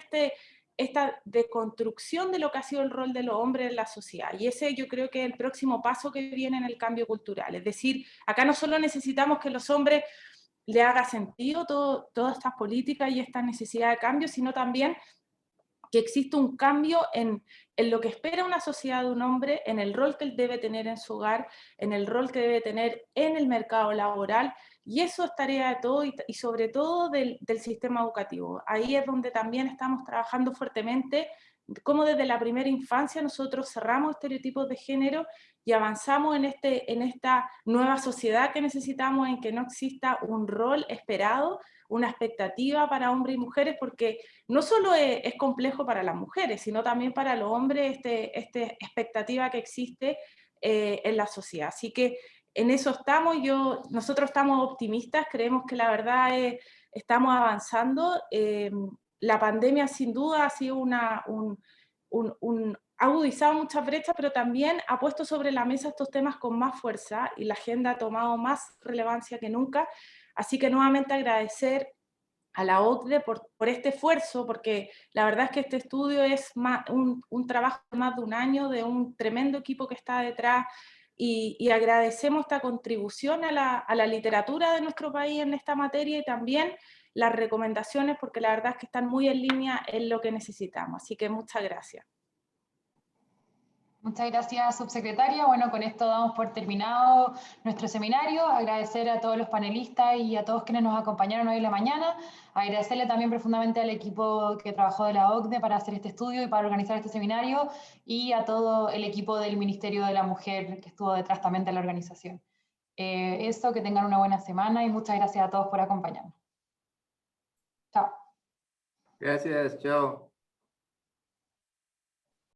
esta deconstrucción de lo que ha sido el rol de los hombres en la sociedad. Y ese yo creo que es el próximo paso que viene en el cambio cultural. Es decir, acá no solo necesitamos que los hombres le haga sentido todas estas políticas y esta necesidad de cambio, sino también que existe un cambio en lo que espera una sociedad de un hombre, en el rol que él debe tener en su hogar, en el rol que debe tener en el mercado laboral, y eso es tarea de todo y sobre todo del sistema educativo. Ahí es donde también estamos trabajando fuertemente, cómo desde la primera infancia nosotros cerramos estereotipos de género y avanzamos en esta nueva sociedad que necesitamos, en que no exista un rol esperado, una expectativa para hombres y mujeres, porque no solo es complejo para las mujeres, sino también para los hombres esta expectativa que existe en la sociedad. Así que en eso estamos, nosotros estamos optimistas, creemos que la verdad estamos avanzando. La pandemia sin duda ha sido ha agudizado muchas brechas, pero también ha puesto sobre la mesa estos temas con más fuerza, y la agenda ha tomado más relevancia que nunca. Así que nuevamente agradecer a la OCDE por este esfuerzo, porque la verdad es que este estudio es un trabajo de más de un año, de un tremendo equipo que está detrás, y agradecemos esta contribución a la literatura de nuestro país en esta materia, y también las recomendaciones, porque la verdad es que están muy en línea en lo que necesitamos. Así que muchas gracias. Muchas gracias, subsecretaria. Bueno, con esto damos por terminado nuestro seminario. Agradecer a todos los panelistas y a todos quienes nos acompañaron hoy en la mañana. Agradecerle también profundamente al equipo que trabajó de la OCDE para hacer este estudio y para organizar este seminario, y a todo el equipo del Ministerio de la Mujer que estuvo detrás también de la organización. Eso, que tengan una buena semana y muchas gracias a todos por acompañarnos. Chao. Gracias, chao.